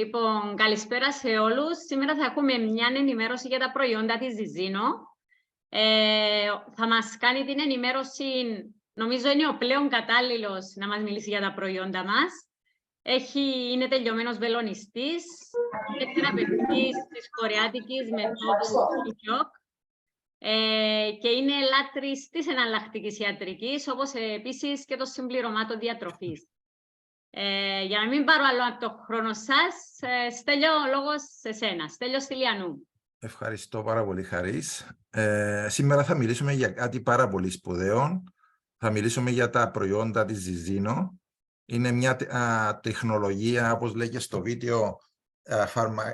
Λοιπόν, καλησπέρα σε όλους. Σήμερα θα έχουμε μια ενημέρωση για τα προϊόντα της Ζιζίνο. Θα μας κάνει την ενημέρωση, νομίζω είναι ο πλέον κατάλληλος να μας μιλήσει για τα προϊόντα μας. Είναι τελειωμένος βελονιστής, είναι θεραπευτής της κορεάτικης μεθόδου Ιοκ και είναι λάτρης της εναλλακτικής ιατρικής, όπως επίσης και των συμπληρωμάτων διατροφής. Για να μην πάρω άλλο από το χρόνο σας, Στέλιο, ο λόγος σε σένα. Στέλιο Στυλιανού. Ευχαριστώ πάρα πολύ, Χαρίς. Σήμερα θα μιλήσουμε για κάτι πάρα πολύ σπουδαίο. Θα μιλήσουμε για τα προϊόντα της Ζιζίνο. Είναι μια τεχνολογία, όπως λέγεται στο βίντεο,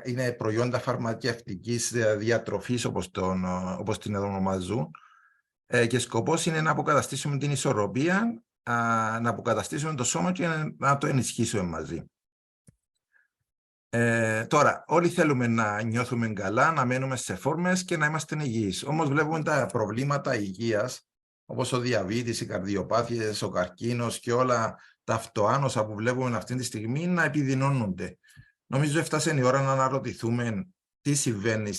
είναι προϊόντα φαρμακευτικής διατροφής, όπως την ονομάζουν. Και σκοπός είναι να αποκαταστήσουμε την ισορροπία, να αποκαταστήσουμε το σώμα και να το ενισχύσουμε μαζί. Τώρα, όλοι θέλουμε να νιώθουμε καλά, να μένουμε σε φόρμες και να είμαστε υγιείς. Όμως βλέπουμε τα προβλήματα υγείας, όπως ο διαβήτης, οι καρδιοπάθειες, ο καρκίνος και όλα τα αυτοάνοσα που βλέπουμε αυτή τη στιγμή να επιδεινώνονται. Νομίζω έφτασε η ώρα να αναρωτηθούμε τι συμβαίνει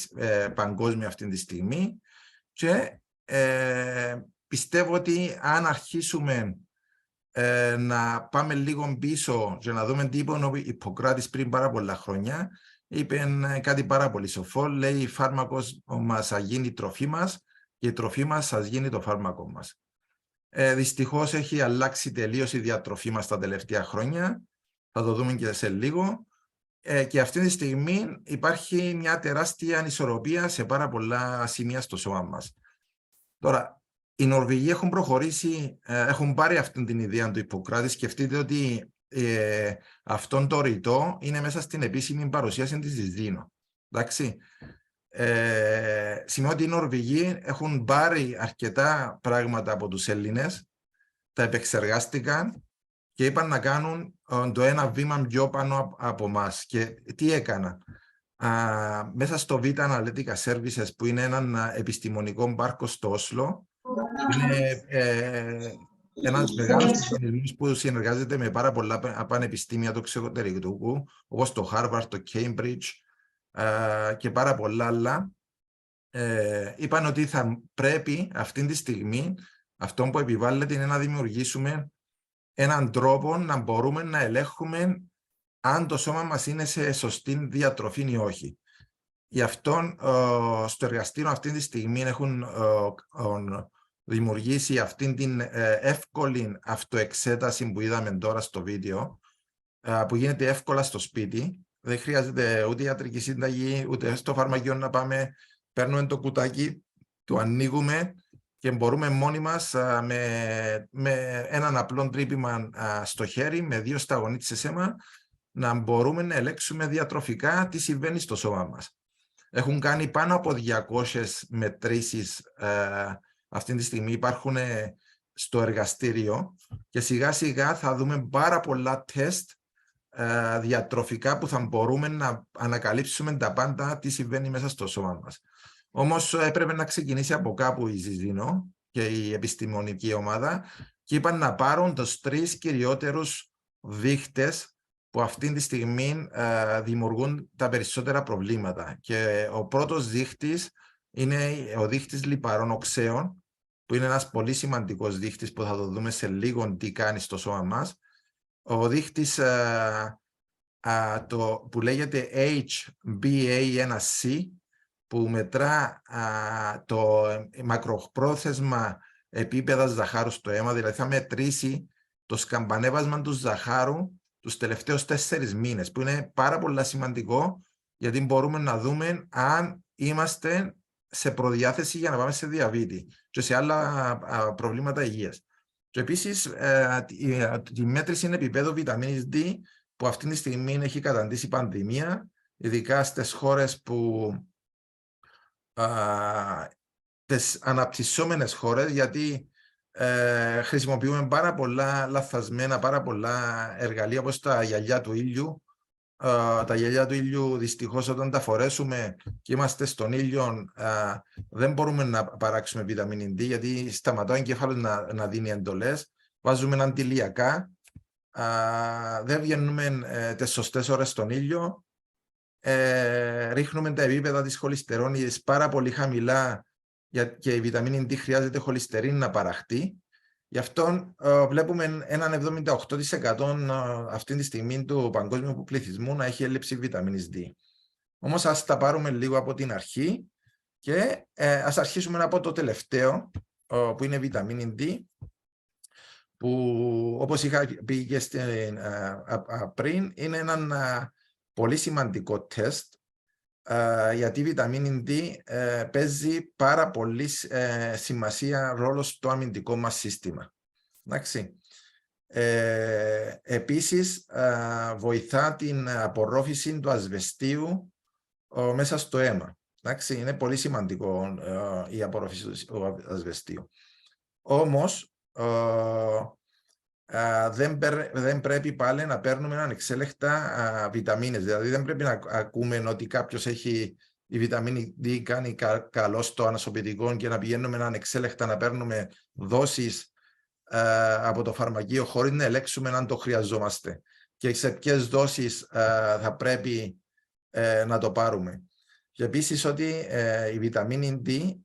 παγκόσμια αυτή τη στιγμή και πιστεύω ότι αν αρχίσουμε να πάμε λίγο πίσω και να δούμε τι είπε ο Ιπποκράτης πριν πάρα πολλά χρόνια, είπε κάτι πάρα πολύ σοφό, λέει φάρμακος μας θα γίνει η τροφή μας και η τροφή μας θα γίνει το φάρμακο μας. Δυστυχώς έχει αλλάξει τελείως η διατροφή μας τα τελευταία χρόνια, θα το δούμε και σε λίγο, και αυτή τη στιγμή υπάρχει μια τεράστια ανισορροπία σε πάρα πολλά σημεία στο σώμα μας. Τώρα, οι Νορβηγοί έχουν προχωρήσει, έχουν πάρει αυτή την ιδέα του Ιπποκράτη. Σκεφτείτε ότι αυτόν το ρητό είναι μέσα στην επίσημη παρουσίαση της Ζιζίνο. Εντάξει. Σημαίνει ότι οι Νορβηγοί έχουν πάρει αρκετά πράγματα από τους Έλληνες, τα επεξεργάστηκαν και είπαν να κάνουν το ένα βήμα πιο πάνω από εμάς. Και τι έκαναν? Μέσα στο Vita Analytica Services, που είναι ένα επιστημονικό πάρκο στο Όσλο, είναι ένας μεγάλος οργανισμός που συνεργάζεται με πάρα πολλά πανεπιστήμια του εξωτερικού, όπως το Harvard, το Cambridge και πάρα πολλά άλλα. Είπαν ότι θα πρέπει αυτή τη στιγμή, αυτό που επιβάλλεται είναι να δημιουργήσουμε έναν τρόπο να μπορούμε να ελέγχουμε αν το σώμα μας είναι σε σωστή διατροφή ή όχι. Γι' αυτό στο εργαστήριο αυτή τη στιγμή έχουν δημιουργήσει αυτήν την εύκολη αυτοεξέταση που είδαμε τώρα στο βίντεο, που γίνεται εύκολα στο σπίτι. Δεν χρειάζεται ούτε ιατρική συνταγή, ούτε στο φαρμακείο να πάμε. Παίρνουμε το κουτάκι, το ανοίγουμε και μπορούμε μόνοι μας με έναν απλό τρύπημα στο χέρι, με 2 σταγονίτσες αίμα, να μπορούμε να ελέγξουμε διατροφικά τι συμβαίνει στο σώμα μας. Έχουν κάνει πάνω από 200 μετρήσεις αυτή τη στιγμή, υπάρχουν στο εργαστήριο και σιγά σιγά θα δούμε πάρα πολλά τεστ διατροφικά που θα μπορούμε να ανακαλύψουμε τα πάντα τι συμβαίνει μέσα στο σώμα μας. Όμως έπρεπε να ξεκινήσει από κάπου η Ζιζίνο και η επιστημονική ομάδα και είπαν να πάρουν τους 3 κυριότερους δείχτες που αυτή τη στιγμή δημιουργούν τα περισσότερα προβλήματα. Και ο πρώτος δείχτης είναι ο δείχτης λιπαρών οξέων, που είναι ένας πολύ σημαντικός δείχτης που θα το δούμε σε λίγο τι κάνει στο σώμα μας. Ο δείχτης που λέγεται HbA1c, που μετρά το μακροπρόθεσμα επίπεδα ζαχάρου στο αίμα, δηλαδή θα μετρήσει το σκαμπανέβασμα του ζαχάρου τους τελευταίους 4 μήνες, που είναι πάρα πολύ σημαντικό, γιατί μπορούμε να δούμε αν είμαστε σε προδιάθεση για να πάμε σε διαβήτη και σε άλλα προβλήματα υγείας. Και επίσης, τη μέτρηση είναι επίπεδο βιταμίνης D, που αυτή τη στιγμή έχει καταντήσει πανδημία, ειδικά στις χώρες που τις αναπτυσσόμενες χώρες, γιατί χρησιμοποιούμε πάρα πολλά λαθασμένα, πάρα πολλά εργαλεία, όπως τα γυαλιά του ήλιου. Τα γυαλιά του ήλιου, δυστυχώς, όταν τα φορέσουμε και είμαστε στον ήλιο, δεν μπορούμε να παράξουμε βιταμίνη D, γιατί σταματά ο εγκέφαλος να δίνει εντολές. Βάζουμε αντιλιακά, δεν βγαίνουμε τις σωστές ώρες στον ήλιο ρίχνουμε τα επίπεδα της χολυστερίνης πάρα πολύ χαμηλά και η βιταμίνη D χρειάζεται χολυστερίνη να παραχτεί. Γι' αυτό βλέπουμε έναν 78% αυτή τη στιγμή του παγκόσμιου πληθυσμού να έχει έλλειψη βιταμίνης D. Όμως ας τα πάρουμε λίγο από την αρχή και ας αρχίσουμε από το τελευταίο, που είναι βιταμίνη D, που όπως είχα πει και πριν, είναι ένα πολύ σημαντικό τεστ, γιατί η βιταμίνη D παίζει πάρα πολύ σημασία ρόλο στο αμυντικό μας σύστημα. Εντάξει. Επίσης, βοηθά την απορρόφηση του ασβεστίου μέσα στο αίμα. Εντάξει. Είναι πολύ σημαντικό η απορρόφηση του ασβεστίου. Όμως, δεν πρέπει πάλι να παίρνουμε ανεξέλεκτα βιταμίνες. Δηλαδή δεν πρέπει να ακούμε ότι κάποιος έχει η βιταμίνη D κάνει καλό στο ανασωπητικό και να πηγαίνουμε ανεξέλεκτα να παίρνουμε δόσεις από το φαρμακείο χωρίς να ελέγξουμε αν το χρειαζόμαστε και σε ποιες δόσεις θα πρέπει να το πάρουμε. Και επίσης ότι η βιταμίνη D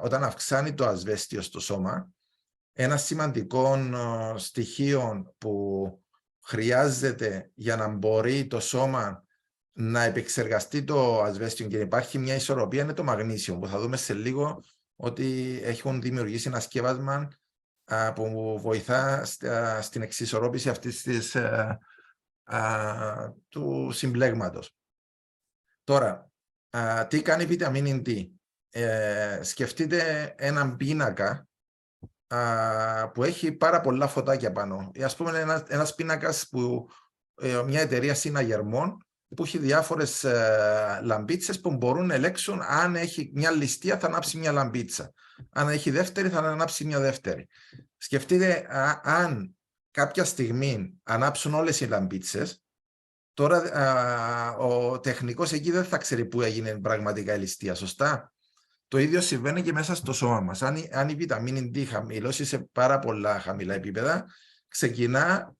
όταν αυξάνει το ασβέστιο στο σώμα, ένα σημαντικό στοιχείο που χρειάζεται για να μπορεί το σώμα να επεξεργαστεί το ασβέστιο και υπάρχει μια ισορροπία είναι το μαγνήσιο, που θα δούμε σε λίγο ότι έχουν δημιουργήσει ένα σκεύασμα που βοηθά στην εξισορρόπηση αυτής του συμπλέγματος. Τώρα, τι κάνει η βιταμίνη D? Σκεφτείτε έναν πίνακα που έχει πάρα πολλά φωτάκια πάνω. Ας πούμε ένας πίνακας που μια εταιρεία συναγερμών που έχει διάφορες λαμπίτσες που μπορούν να ελέγξουν αν έχει μια ληστεία θα ανάψει μια λαμπίτσα. Αν έχει δεύτερη θα ανάψει μια δεύτερη. Σκεφτείτε αν κάποια στιγμή ανάψουν όλες οι λαμπίτσες, τώρα ο τεχνικός εκεί δεν θα ξέρει πού έγινε πραγματικά η ληστεία, σωστά? Το ίδιο συμβαίνει και μέσα στο σώμα μας. Αν η βιταμίνη D χαμηλώσει σε πάρα πολλά χαμηλά επίπεδα, ξεκινά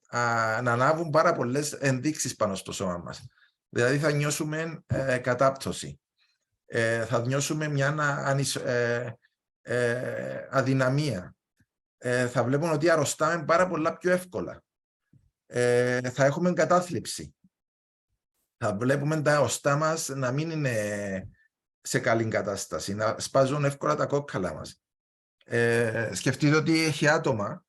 να ανάβουν πάρα πολλές ενδείξεις πάνω στο σώμα μας. Δηλαδή θα νιώσουμε κατάπτωση, θα νιώσουμε μια αδυναμία, θα βλέπουμε ότι αρρωστάμε πάρα πολλά πιο εύκολα, θα έχουμε κατάθλιψη, θα βλέπουμε τα οστά μας να μην είναι σε καλή κατάσταση, να σπάζουν εύκολα τα κόκκαλα μας. Σκεφτείτε ότι έχει άτομα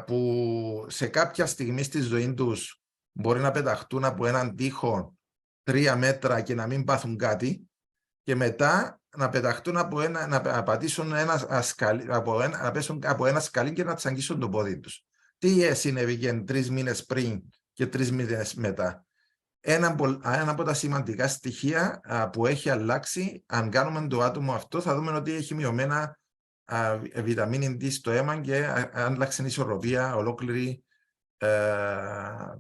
που σε κάποια στιγμή στη ζωή τους μπορεί να πεταχτούν από έναν τοίχο 3 μέτρα και να μην πάθουν κάτι και μετά να πεταχτούν να πατήσουν να πέσουν από ένα σκαλί και να τσαγγίσουν το πόδι τους. Τι συνέβη 3 μήνες πριν και 3 μήνες μετά? Ένα από τα σημαντικά στοιχεία που έχει αλλάξει, αν κάνουμε το άτομο αυτό, θα δούμε ότι έχει μειωμένα βιταμίνη D στο αίμα και άλλαξε η ισορροπία ολόκληρη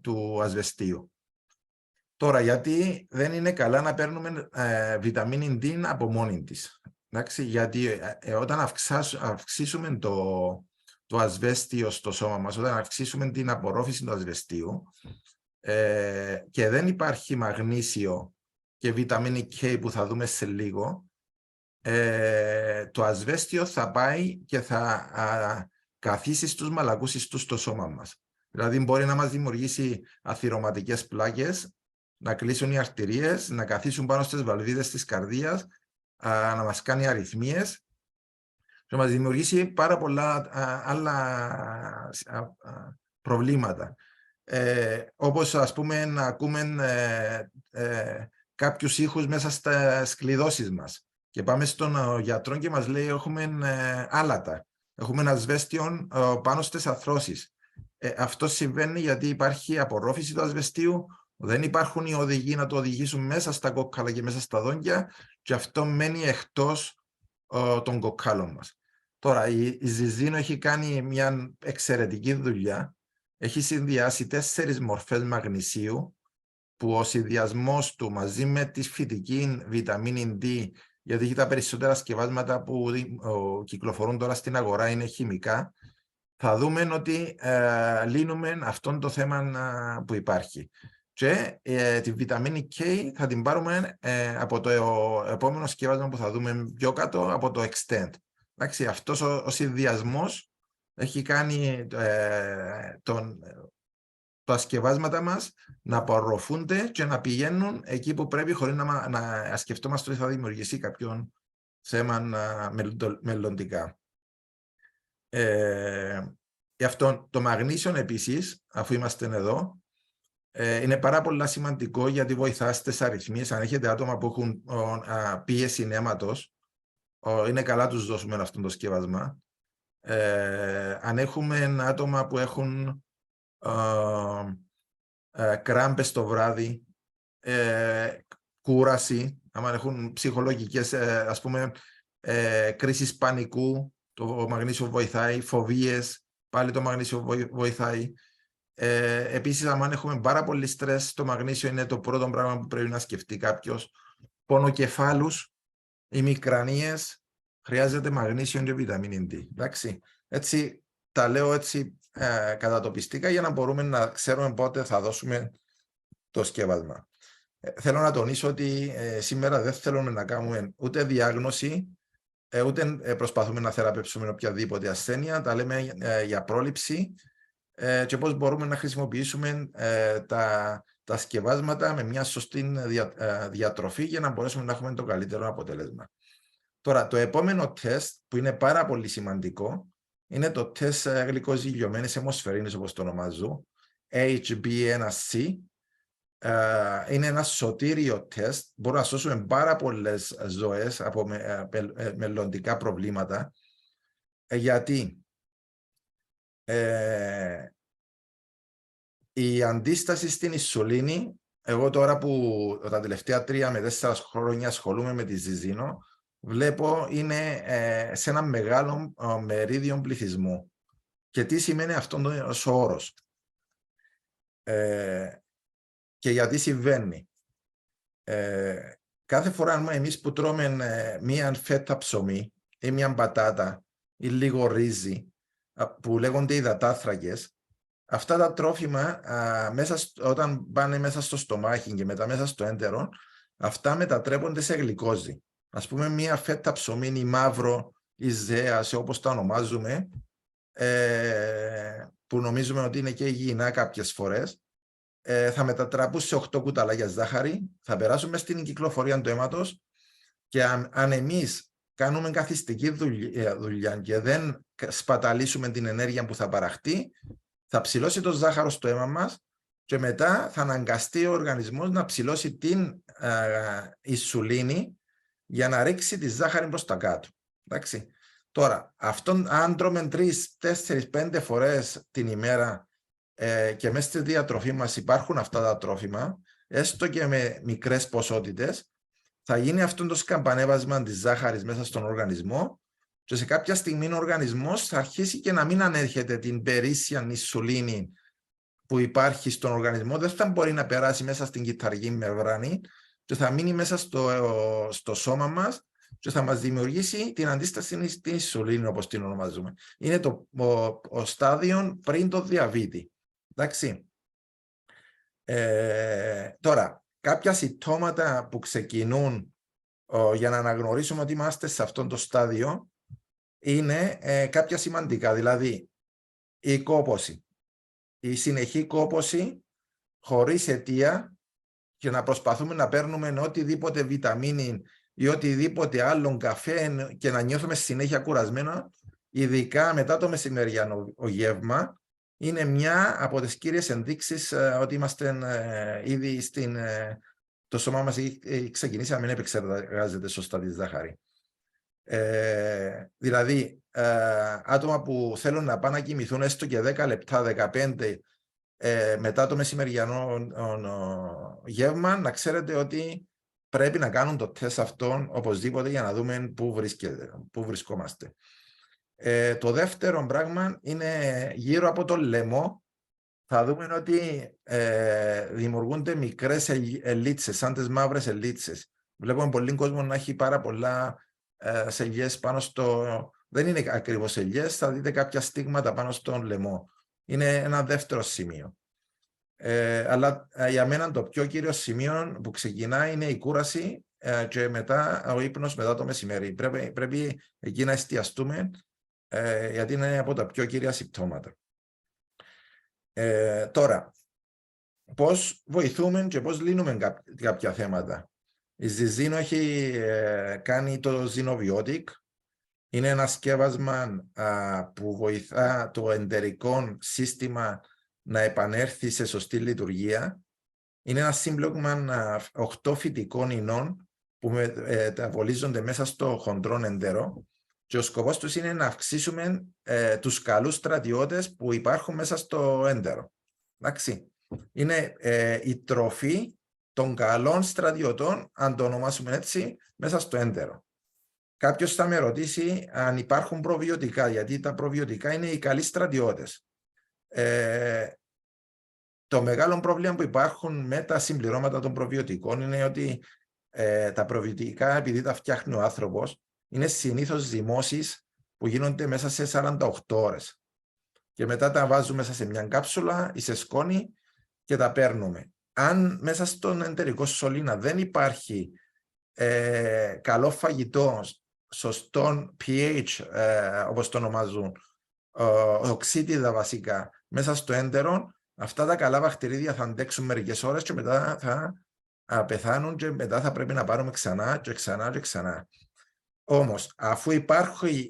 του ασβεστίου. Τώρα, γιατί δεν είναι καλά να παίρνουμε βιταμίνη D από μόνη της? Εντάξει, γιατί όταν αυξήσουμε το ασβέστιο στο σώμα μας, όταν αυξήσουμε την απορρόφηση του ασβεστίου, και δεν υπάρχει μαγνήσιο και βιταμίνη K που θα δούμε σε λίγο, το ασβέστιο θα πάει και θα καθίσει στους μαλακούς ιστούς στο σώμα μας. Δηλαδή μπορεί να μας δημιουργήσει αθυρωματικές πλάκες, να κλείσουν οι αρτηρίες, να καθίσουν πάνω στις βαλβίδες της καρδίας, να μας κάνει αρρυθμίες, να μας δημιουργήσει πάρα πολλά άλλα προβλήματα. Όπως ας πούμε να ακούμε κάποιους ήχους μέσα στα σκληδώσεις μας και πάμε στον γιατρό και μας λέει έχουμε άλατα, έχουμε ασβέστιο πάνω στις αρθρώσεις. Αυτό συμβαίνει γιατί υπάρχει απορρόφηση του ασβεστίου, δεν υπάρχουν οι οδηγοί να το οδηγήσουν μέσα στα κόκκαλα και μέσα στα δόντια και αυτό μένει εκτός των κοκκάλων μας. Τώρα η Ζιζίνο έχει κάνει μια εξαιρετική δουλειά. Έχει συνδυάσει 4 μορφές μαγνησίου που ο συνδυασμός του μαζί με τη φυτική βιταμίνη D, γιατί έχει τα περισσότερα σκευάσματα που κυκλοφορούν τώρα στην αγορά είναι χημικά, θα δούμε ότι λύνουμε αυτό το θέμα που υπάρχει. Και τη βιταμίνη K θα την πάρουμε από το επόμενο σκεύασμα που θα δούμε πιο κάτω, από το Extend. Εντάξει, αυτός ο συνδυασμός έχει κάνει τα σκευάσματα μας να απορροφούνται και να πηγαίνουν εκεί που πρέπει, χωρίς να σκεφτόμαστε ότι θα δημιουργήσει κάποιον θέμα μελλοντικά. Γι' αυτό το μαγνήσιο επίσης, αφού είμαστε εδώ, είναι πάρα πολύ σημαντικό γιατί βοηθά στις αριθμίες. Αν έχετε άτομα που έχουν πίεση αίματος, είναι καλά τους δώσουμε αυτό το σκεύασμα. Αν έχουμε άτομα που έχουν κράμπες το βράδυ, κούραση, αν έχουν ψυχολογικές, ας πούμε, κρίσεις πανικού, το μαγνήσιο βοηθάει, φοβίες, πάλι το μαγνήσιο βοηθάει. Επίσης, αν έχουμε πάρα πολύ στρες, το μαγνήσιο είναι το πρώτο πράγμα που πρέπει να σκεφτεί κάποιος. Πόνο κεφάλους, οι μικρανίες, χρειάζεται μαγνήσιο και βιταμίνη D. Εντάξει. Έτσι, τα λέω έτσι κατατοπιστικά για να μπορούμε να ξέρουμε πότε θα δώσουμε το σκεύασμα. Θέλω να τονίσω ότι σήμερα δεν θέλουμε να κάνουμε ούτε διάγνωση, ούτε προσπαθούμε να θεραπεύσουμε οποιαδήποτε ασθένεια. Τα λέμε για πρόληψη και πώς μπορούμε να χρησιμοποιήσουμε τα σκευάσματα με μια σωστή διατροφή για να μπορέσουμε να έχουμε το καλύτερο αποτέλεσμα. Τώρα, το επόμενο τεστ που είναι πάρα πολύ σημαντικό είναι το τεστ γλυκοζυγιωμένης αιμοσφαιρίνης, όπως το ονομάζω, HbA1c. Είναι ένα σωτήριο τεστ, μπορούμε να σώσουμε πάρα πολλές ζωές από μελλοντικά προβλήματα, γιατί η αντίσταση στην ινσουλίνη, εγώ τώρα που τα τελευταία 3 με 4 χρόνια ασχολούμαι με τη ζυζίνο, βλέπω είναι σε ένα μεγάλο μερίδιο πληθυσμού. Και τι σημαίνει αυτός ο όρος. Και γιατί συμβαίνει. Κάθε φορά εμείς που τρώμε μία φέτα ψωμί ή μία πατάτα ή λίγο ρύζι, που λέγονται υδατάνθρακες, αυτά τα τρόφιμα όταν πάνε μέσα στο στομάχι και μετά μέσα στο έντερο, αυτά μετατρέπονται σε γλυκόζη. Ας πούμε μία φέτα ψωμί ή μαύρο ή ζέας, όπως τα ονομάζουμε, που νομίζουμε ότι είναι και υγιεινά κάποιες φορές, θα μετατραπούν σε 8 κουταλάκια ζάχαρη, θα περάσουμε στην κυκλοφορία του αίματος και αν εμείς κάνουμε καθιστική δουλειά και δεν σπαταλήσουμε την ενέργεια που θα παραχτεί, θα ψηλώσει το ζάχαρο στο αίμα μας και μετά θα αναγκαστεί ο οργανισμός να ψηλώσει την ινσουλίνη για να ρίξει τη ζάχαρη προς τα κάτω. Εντάξει. Τώρα, αν τρώμε 3, 4, 5 φορές την ημέρα και μέσα στη διατροφή μας υπάρχουν αυτά τα τρόφιμα, έστω και με μικρές ποσότητες, θα γίνει αυτό το σκαμπανέβασμα της ζάχαρης μέσα στον οργανισμό και σε κάποια στιγμή ο οργανισμός θα αρχίσει και να μην ανέρχεται την περίσσια ινσουλίνη που υπάρχει στον οργανισμό, δεν θα μπορεί να περάσει μέσα στην κυταρική μεμβράνη και θα μείνει μέσα στο σώμα μας και θα μας δημιουργήσει την αντίσταση στην ινσουλίνη, όπως την ονομάζουμε. Είναι το στάδιο πριν το διαβήτη. Εντάξει. Τώρα, κάποια συμπτώματα που ξεκινούν για να αναγνωρίσουμε ότι είμαστε σε αυτό το στάδιο είναι κάποια σημαντικά, δηλαδή η κόπωση, η συνεχή κόπωση χωρίς αιτία και να προσπαθούμε να παίρνουμε οτιδήποτε βιταμίνη ή οτιδήποτε άλλον καφέ και να νιώθουμε συνέχεια κουρασμένο, ειδικά μετά το μεσημεριανό γεύμα, είναι μια από τις κύριες ενδείξεις ότι είμαστε ήδη το σώμα μας έχει ξεκινήσει να μην επεξεργάζεται σωστά τη ζάχαρη. Δηλαδή, άτομα που θέλουν να πάνε να κοιμηθούν έστω και 10 λεπτά, 15 μετά το μεσημεριανό γεύμα, να ξέρετε ότι πρέπει να κάνουν το τεστ αυτόν οπωσδήποτε για να δούμε πού βρισκόμαστε. Το δεύτερο πράγμα είναι γύρω από το λαιμό. Θα δούμε ότι δημιουργούνται μικρές ελίτσες, σαν τις μαύρες ελίτσες. Βλέπουμε πολλοί κόσμο να έχει πάρα πολλά ελιές πάνω στο... Δεν είναι ακριβώς ελιές, θα δείτε κάποια στίγματα πάνω στον λαιμό. Είναι ένα δεύτερο σημείο. Αλλά για μένα το πιο κύριο σημείο που ξεκινά είναι η κούραση και μετά ο ύπνος μετά το μεσημέρι. Πρέπει εκεί να εστιαστούμε γιατί είναι από τα πιο κύρια συμπτώματα. Τώρα, πώς βοηθούμε και πώς λύνουμε κάποια θέματα. Η Ζιζίνο έχει κάνει το Zinovionic. Είναι ένα σκεύασμα που βοηθά το εντερικό σύστημα να επανέλθει σε σωστή λειτουργία. Είναι ένα σύμπλοκμα 8 φυτικών ινών που μεταβολίζονται μέσα στο χοντρό εντερό και ο σκοπός τους είναι να αυξήσουμε τους καλούς στρατιώτες που υπάρχουν μέσα στο έντερο. Εντάξει. Είναι η τροφή των καλών στρατιωτών, αν το ονομάσουμε έτσι, μέσα στο έντερο. Κάποιος θα με ρωτήσει αν υπάρχουν προβιωτικά, γιατί τα προβιωτικά είναι οι καλοί στρατιώτες. Το μεγάλο πρόβλημα που υπάρχουν με τα συμπληρώματα των προβιωτικών είναι ότι τα προβιωτικά, επειδή τα φτιάχνει ο άνθρωπος, είναι συνήθως ζυμώσεις που γίνονται μέσα σε 48 ώρες. Και μετά τα βάζουμε μέσα σε μια κάψουλα ή σε σκόνη και τα παίρνουμε. Αν μέσα στον εντερικό σωλήνα δεν υπάρχει καλό φαγητό, σωστό pH, όπως το ονομάζουν, οξύτιδα βασικά, μέσα στο έντερο, αυτά τα καλά βακτηρίδια θα αντέξουν μερικές ώρες και μετά θα πεθάνουν και μετά θα πρέπει να πάρουμε ξανά και ξανά και ξανά. Όμως, αφού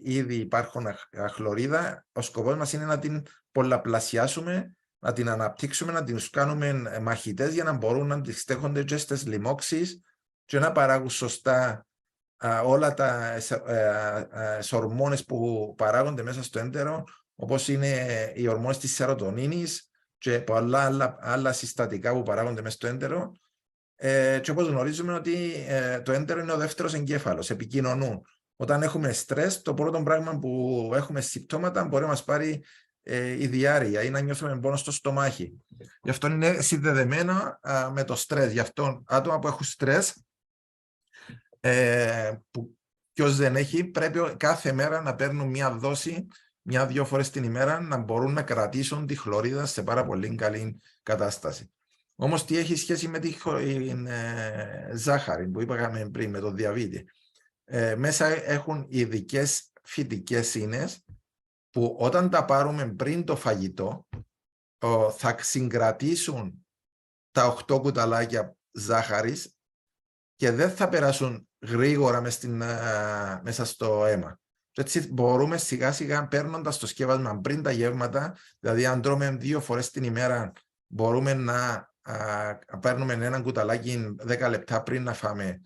ήδη υπάρχουν αχλωρίδα, ο σκοπός μας είναι να την πολλαπλασιάσουμε, να την αναπτύξουμε, να την κάνουμε μαχητές για να μπορούν να αντιστέχονται και στις λοιμώξεις και να παράγουν σωστά όλα τα ορμόνες που παράγονται μέσα στο έντερο, όπως είναι οι ορμόνες της σερωτονίνης και πολλά άλλα συστατικά που παράγονται μέσα στο έντερο. Και όπως γνωρίζουμε ότι το έντερο είναι ο δεύτερος εγκέφαλος, επικοινωνούν. Όταν έχουμε στρες, το πρώτο πράγμα που έχουμε συμπτώματα μπορεί να μας πάρει η διάρρεια ή να νιώθουμε πόνο στο στομάχι. Γι' αυτό είναι συνδεδεμένο με το στρες. Γι' αυτό άτομα που έχουν στρες, που ποιος δεν έχει, πρέπει κάθε μέρα να παίρνουν μια δόση, 1-2 φορές την ημέρα, να μπορούν να κρατήσουν τη χλωρίδα σε πάρα πολύ καλή κατάσταση. Όμως τι έχει σχέση με τη ζάχαρη που είπαμε πριν, με το διαβήτη. Μέσα έχουν ειδικές φυτικές ίνες που όταν τα πάρουμε πριν το φαγητό θα συγκρατήσουν τα 8 κουταλάκια ζάχαρης και δεν θα περάσουν γρήγορα μέσα στο αίμα. Και έτσι μπορούμε σιγά σιγά, παίρνοντας το σκεύασμα πριν τα γεύματα, δηλαδή αν τρώμε 2 φορές την ημέρα, μπορούμε να παίρνουμε ένα κουταλάκι 10 λεπτά πριν να φάμε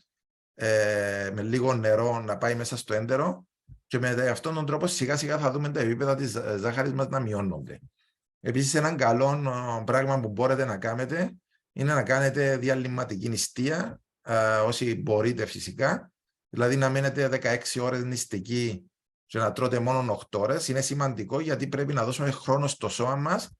με λίγο νερό να πάει μέσα στο έντερο και με αυτόν τον τρόπο σιγά σιγά θα δούμε τα επίπεδα της ζάχαρης μας να μειώνονται. Επίσης ένα καλό πράγμα που μπορείτε να κάνετε είναι να κάνετε διαλυματική νηστεία, όσοι μπορείτε φυσικά, δηλαδή να μένετε 16 ώρες νηστικοί και να τρώτε μόνο 8 ώρες. Είναι σημαντικό γιατί πρέπει να δώσουμε χρόνο στο σώμα μας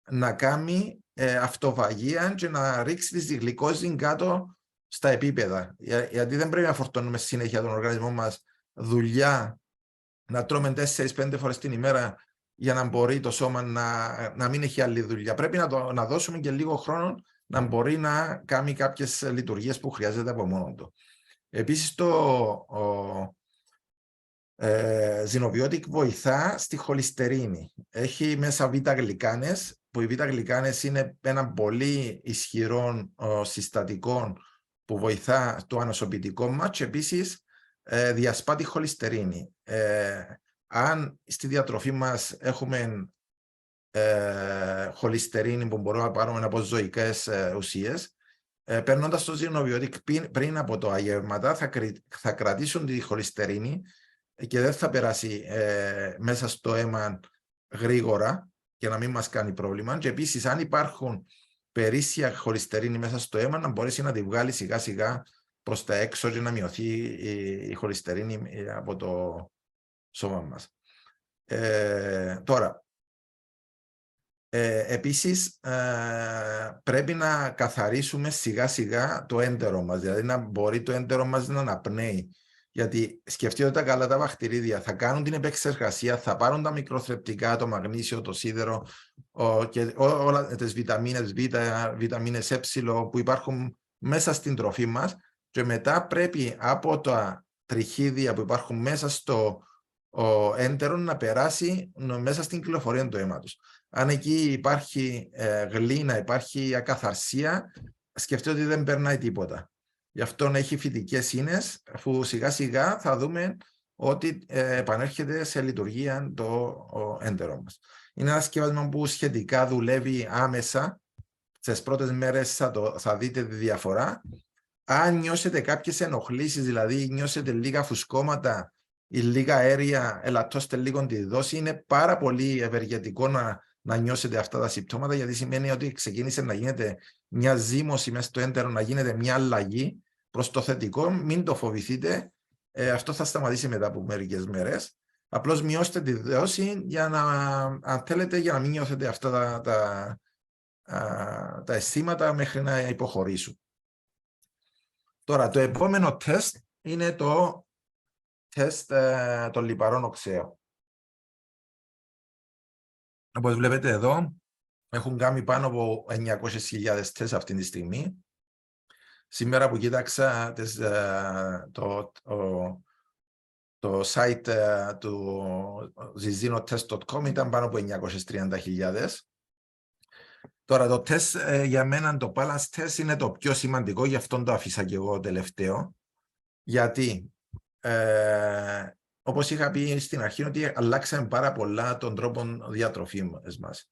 να κάνει αυτοφαγία και να ρίξει τη γλυκόζη κάτω στα επίπεδα. Γιατί δεν πρέπει να φορτώνουμε συνέχεια τον οργανισμό μας δουλειά, να τρώμε 4-5 φορές την ημέρα για να μπορεί το σώμα να μην έχει άλλη δουλειά. Πρέπει να δώσουμε και λίγο χρόνο να μπορεί να κάνει κάποιες λειτουργίες που χρειάζεται από μόνο του. Επίσης το Zinovionic βοηθά στη χολυστερίνη. Έχει μέσα β-γλυκάνες, που οι β-γλυκάνες είναι ένα πολύ ισχυρό συστατικό που βοηθά το ανοσοποιητικό μας και επίσης διασπά τη χολυστερίνη. Αν στη διατροφή μας έχουμε χολυστερίνη που μπορούμε να πάρουμε από ζωικές ουσίες, παίρνοντας το Zinovionic πριν από τα αγεύματα θα κρατήσουν τη χολυστερίνη και δεν θα περάσει μέσα στο αίμα γρήγορα για να μην μας κάνει πρόβλημα. Και επίσης αν υπάρχουν περίσσια χολυστερίνη μέσα στο αίμα, να μπορέσει να τη βγάλει σιγά σιγά προς τα έξω και να μειωθεί η χολυστερίνη από το σώμα μας. Τώρα, επίσης πρέπει να καθαρίσουμε σιγά σιγά το έντερο μας, δηλαδή να μπορεί το έντερο μας να αναπνέει. Γιατί σκεφτείτε τα καλά τα βακτηρίδια θα κάνουν την επεξεργασία, θα πάρουν τα μικροθρεπτικά, το μαγνήσιο, το σίδερο και όλα τις βιταμίνες Β, βιταμίνες Ε που υπάρχουν μέσα στην τροφή μας και μετά πρέπει από τα τριχίδια που υπάρχουν μέσα στο έντερο να περάσει μέσα στην κυκλοφορία του αίματος. Αν εκεί υπάρχει γλύνα, υπάρχει ακαθαρσία, σκεφτείτε ότι δεν περνάει τίποτα. Γι' αυτό έχει φυτικές ίνες, αφού σιγά σιγά θα δούμε ότι επανέρχεται σε λειτουργία το έντερο μας. Είναι ένα σκεύασμα που σχετικά δουλεύει άμεσα. Στις πρώτες μέρες θα δείτε τη διαφορά. Αν νιώσετε κάποιες ενοχλήσεις, δηλαδή νιώσετε λίγα φουσκώματα ή λίγα αέρια, ελαττώστε λίγο τη δόση, είναι πάρα πολύ ευεργετικό να νιώσετε αυτά τα συμπτώματα, γιατί σημαίνει ότι ξεκίνησε να γίνεται μια ζύμωση μέσα στο έντερο, να γίνεται μια αλλαγή προς το θετικό. Μην το φοβηθείτε, αυτό θα σταματήσει μετά από μερικές μέρες. Απλώς μειώστε τη δόση για να, αν θέλετε, για να μην νιώθετε αυτά τα αισθήματα μέχρι να υποχωρήσουν. Τώρα, το επόμενο τεστ είναι το τεστ των λιπαρών οξέων. Όπως βλέπετε εδώ, έχουν κάνει πάνω από 900.000 τεστ αυτή τη στιγμή. Σήμερα που κοίταξα το site του zizinotest.com ήταν πάνω από 930.000. Τώρα το τεστ για μένα, το balance test είναι το πιο σημαντικό, γι' αυτό το αφήσα και εγώ τελευταίο. Γιατί, όπως είχα πει στην αρχή, ότι αλλάξαμε πάρα πολλά τον τρόπο διατροφής μας.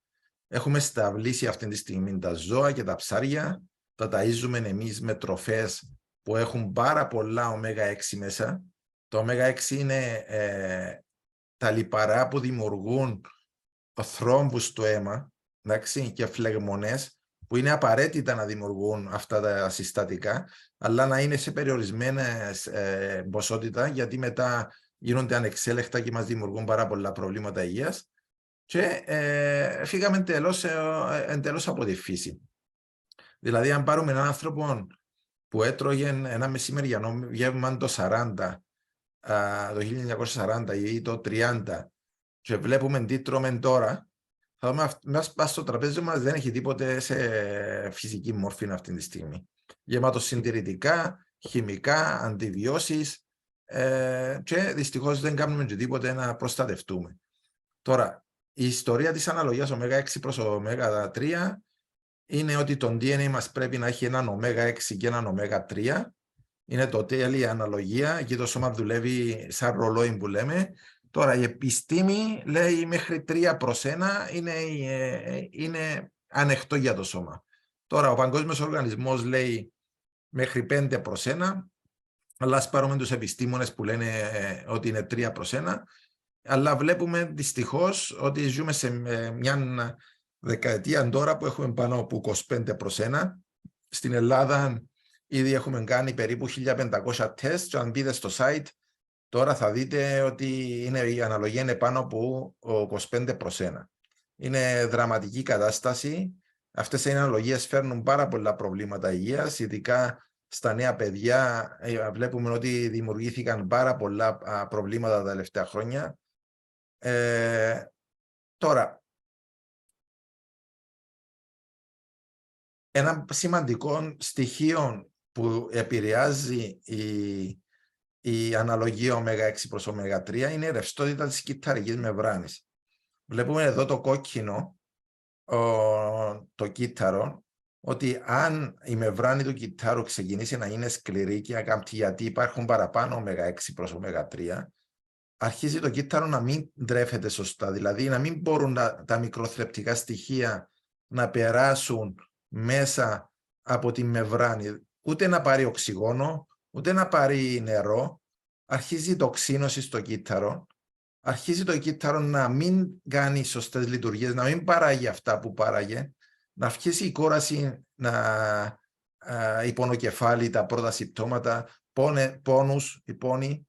Έχουμε σταυλίσει αυτή τη στιγμή τα ζώα και τα ψάρια, τα ταΐζουμε εμείς με τροφές που έχουν πάρα πολλά ω6 μέσα. Το ω6 είναι τα λιπαρά που δημιουργούν θρόμβους στο αίμα, εντάξει, και φλεγμονές που είναι απαραίτητα να δημιουργούν αυτά τα συστατικά, αλλά να είναι σε περιορισμένες ποσότητα, γιατί μετά γίνονται ανεξέλεκτα και μας δημιουργούν πάρα πολλά προβλήματα υγείας και φύγαμε εντελώς από τη φύση. Δηλαδή, αν πάρουμε έναν άνθρωπο που έτρωγε ένα μεσημεριανό γεύμα το 1940 ή το 30 και βλέπουμε τι τρώμε τώρα, θα δούμε μέσα στο τραπέζι μας δεν έχει τίποτε σε φυσική μόρφη αυτή τη στιγμή. Γεμάτο συντηρητικά, χημικά, αντιβιώσεις και δυστυχώς δεν κάνουμε και τίποτε να προστατευτούμε. Τώρα, η ιστορία της αναλογίας ω6 προς ω3 είναι ότι το DNA μας πρέπει να έχει έναν ω6 και έναν ω3. Είναι το τέλεια αναλογία και το σώμα δουλεύει σαν ρολόι που λέμε. Τώρα η επιστήμη λέει μέχρι 3 προς 1 είναι ανεκτό για το σώμα. Τώρα ο Παγκόσμιος Οργανισμός λέει μέχρι 5 προς 1, αλλά ας πάρουμε τους επιστήμονες που λένε ότι είναι 3 προς 1, αλλά βλέπουμε δυστυχώς ότι ζούμε σε μια δεκαετία τώρα που έχουμε πάνω από 25 προς 1. Στην Ελλάδα ήδη έχουμε κάνει περίπου 1500 τεστ και αν μπείτε στο site τώρα θα δείτε ότι η αναλογία είναι πάνω από 25 προς 1. Είναι δραματική κατάσταση. Αυτές οι αναλογίες φέρνουν πάρα πολλά προβλήματα υγείας, ειδικά στα νέα παιδιά. Βλέπουμε ότι δημιουργήθηκαν πάρα πολλά προβλήματα τα τελευταία χρόνια. Τώρα, ένα σημαντικό στοιχείο που επηρεάζει η αναλογία ω6 προς ω3 είναι η ρευστότητα της κυτταρικής μεμβράνης. Βλέπουμε εδώ το κόκκινο, το κύτταρο, ότι αν η μεμβράνη του κυττάρου ξεκινήσει να είναι σκληρή και ακάμπτη, γιατί υπάρχουν παραπάνω ω6 προς ω3, αρχίζει το κύτταρο να μην ντρέφεται σωστά, δηλαδή να μην μπορούν τα μικροθρεπτικά στοιχεία να περάσουν μέσα από τη μεμβράνη, ούτε να πάρει οξυγόνο, ούτε να πάρει νερό. Αρχίζει η τοξίνωση στο κύτταρο, αρχίζει το κύτταρο να μην κάνει σωστές λειτουργίες, να μην παράγει αυτά που παράγει, να αρχίσει η κόραση, η πονοκεφάλη, τα πρώτα συμπτώματα, πόνους, οι πόνοι.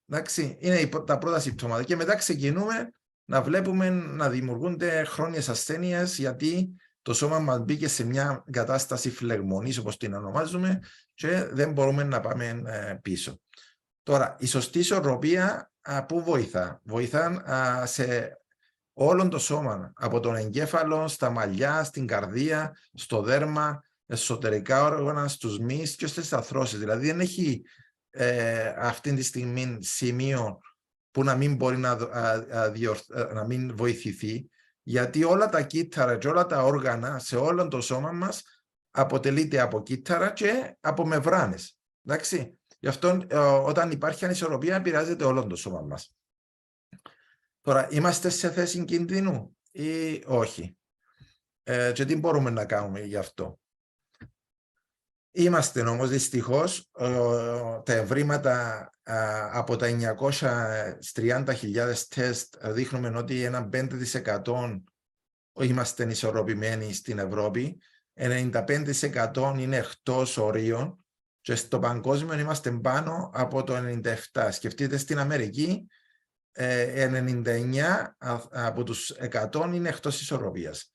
Εντάξει, είναι τα πρώτα συμπτώματα και μετά ξεκινούμε να βλέπουμε να δημιουργούνται χρόνιες ασθένειες, γιατί το σώμα μας μπήκε σε μια κατάσταση φλεγμονής, όπως την ονομάζουμε, και δεν μπορούμε να πάμε πίσω. Τώρα, η σωστή ισορροπία πού βοηθά? Βοηθά σε όλο το σώμα, από τον εγκέφαλο, στα μαλλιά, στην καρδία, στο δέρμα, εσωτερικά όργανα, στους μυς και στις αρθρώσεις. Δηλαδή δεν έχει αυτή τη στιγμή σημείο που να μην μπορεί να μην βοηθηθεί, γιατί όλα τα κύτταρα και όλα τα όργανα σε όλο το σώμα μας αποτελείται από κύτταρα και από μεμβράνες. Εντάξει. Γι' αυτό όταν υπάρχει ανισορροπία επηρεάζεται όλο το σώμα μας. Τώρα, είμαστε σε θέση κινδύνου ή όχι? Και τι μπορούμε να κάνουμε γι' αυτό? Είμαστε όμως δυστυχώς τα ευρήματα από τα 930.000 τεστ δείχνουμε ότι ένα 5% είμαστε ισορροπημένοι στην Ευρώπη, 95% είναι εκτός ορίων και στο παγκόσμιο είμαστε πάνω από το 97%. Σκεφτείτε στην Αμερική 99 από τους 100 είναι εκτός ισορροπίας.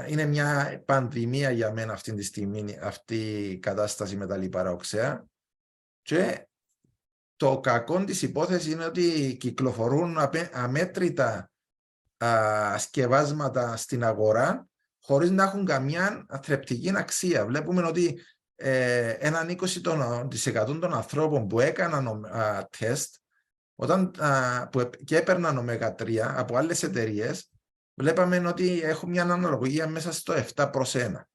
Είναι μια πανδημία για μένα αυτή τη στιγμή αυτή η κατάσταση με τα λιπαρά οξέα και το κακό της υπόθεσης είναι ότι κυκλοφορούν αμέτρητα σκευάσματα στην αγορά χωρίς να έχουν καμιά θρεπτική αξία. Βλέπουμε ότι έναν 20% των ανθρώπων που έκαναν τεστ και έπαιρναν ω3 από άλλες εταιρείες, βλέπαμε ότι έχουν μια αναλογία μέσα στο 7/1.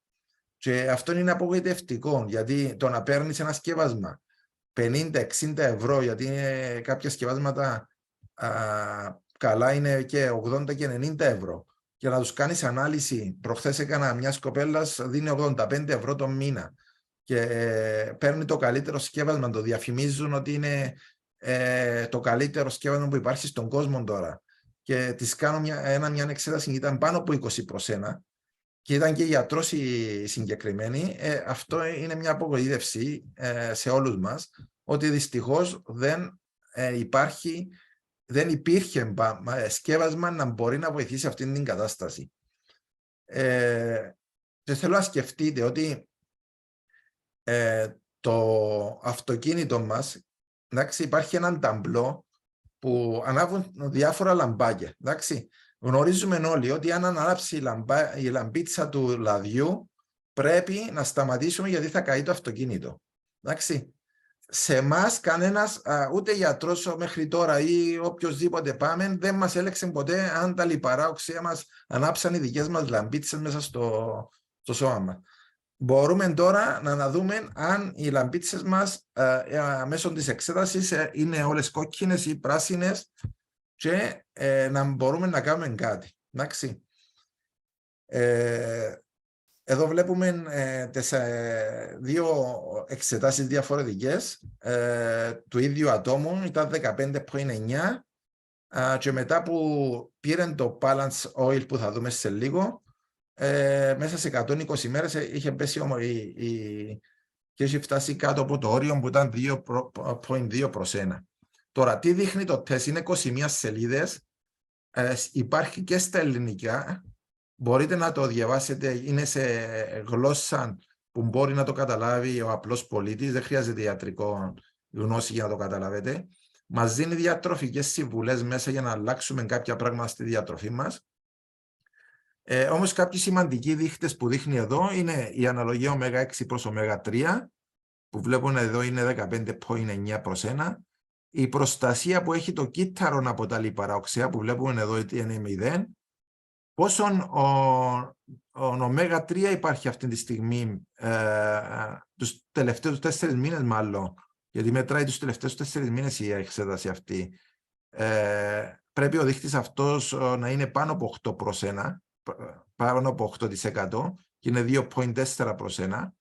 Και αυτό είναι απογοητευτικό, γιατί το να παίρνεις ένα σκεύασμα 50-60 ευρώ, γιατί κάποια σκευάσματα καλά είναι και 80 και 90 ευρώ, και να τους κάνεις ανάλυση. Προχθές έκανα μια κοπέλας, δίνει 85 ευρώ το μήνα και παίρνει το καλύτερο σκεύασμα, το διαφημίζουν ότι είναι το καλύτερο σκεύασμα που υπάρχει στον κόσμο τώρα. Και της κάνω μια εξέταση, ήταν πάνω από 20/1 και ήταν και γιατρός η συγκεκριμένη. Αυτό είναι μια απογοήτευση σε όλους μας, ότι δυστυχώς δεν υπήρχε σκεύασμα να μπορεί να βοηθήσει αυτήν την κατάσταση. Και θέλω να σκεφτείτε ότι το αυτοκίνητο μας, εντάξει, υπάρχει έναν ταμπλό που ανάβουν διάφορα λαμπάκια. Εντάξει. Γνωρίζουμε όλοι ότι αν ανάψει η λαμπίτσα του λαδιού, πρέπει να σταματήσουμε γιατί θα καεί το αυτοκίνητο. Εντάξει. Σε εμάς κανένας, ούτε γιατρός μέχρι τώρα ή οποιοσδήποτε πάμε, δεν μας έλεξε ποτέ αν τα λιπαρά οξέα μας ανάψαν οι δικές μας λαμπίτσες μέσα στο σώμα μας. Μπορούμε τώρα να αναδούμε αν οι λαμπίτσες μας μέσω της εξέτασης είναι όλες κόκκινες ή πράσινες και να μπορούμε να κάνουμε κάτι. Εντάξει. Εδώ βλέπουμε δύο εξετάσεις διαφορετικές του ίδιου ατόμου, ήταν 15,9 και μετά που πήραν το balance oil που θα δούμε σε λίγο, μέσα σε 120 μέρες είχε πέσει και είχε φτάσει κάτω από το όριο που ήταν 2,2/1. Τώρα, τι δείχνει το τεστ? Είναι 21 σελίδες, υπάρχει και στα ελληνικά, μπορείτε να το διαβάσετε, είναι σε γλώσσα που μπορεί να το καταλάβει ο απλός πολίτης, δεν χρειάζεται ιατρικό γνώση για να το καταλάβετε. Μας δίνει διατροφικές συμβουλές μέσα για να αλλάξουμε κάποια πράγματα στη διατροφή μας. Όμως κάποιοι σημαντικοί δείχτες που δείχνει εδώ είναι η αναλογία ω6 προς ω3, που βλέπουν εδώ είναι 15,9/1. Η προστασία που έχει το κύτταρο από τα λιπαρά οξέα, που βλέπουμε εδώ ότι είναι 0. Πόσον ο ω3 υπάρχει αυτή τη στιγμή, τους τελευταίους 4 μήνες μάλλον, γιατί μετράει τους τελευταίους 4 μήνες η εξέταση αυτή. Πρέπει ο δείχτης αυτός να είναι πάνω από 8/1, πάνω από 8% και είναι 2,4/1.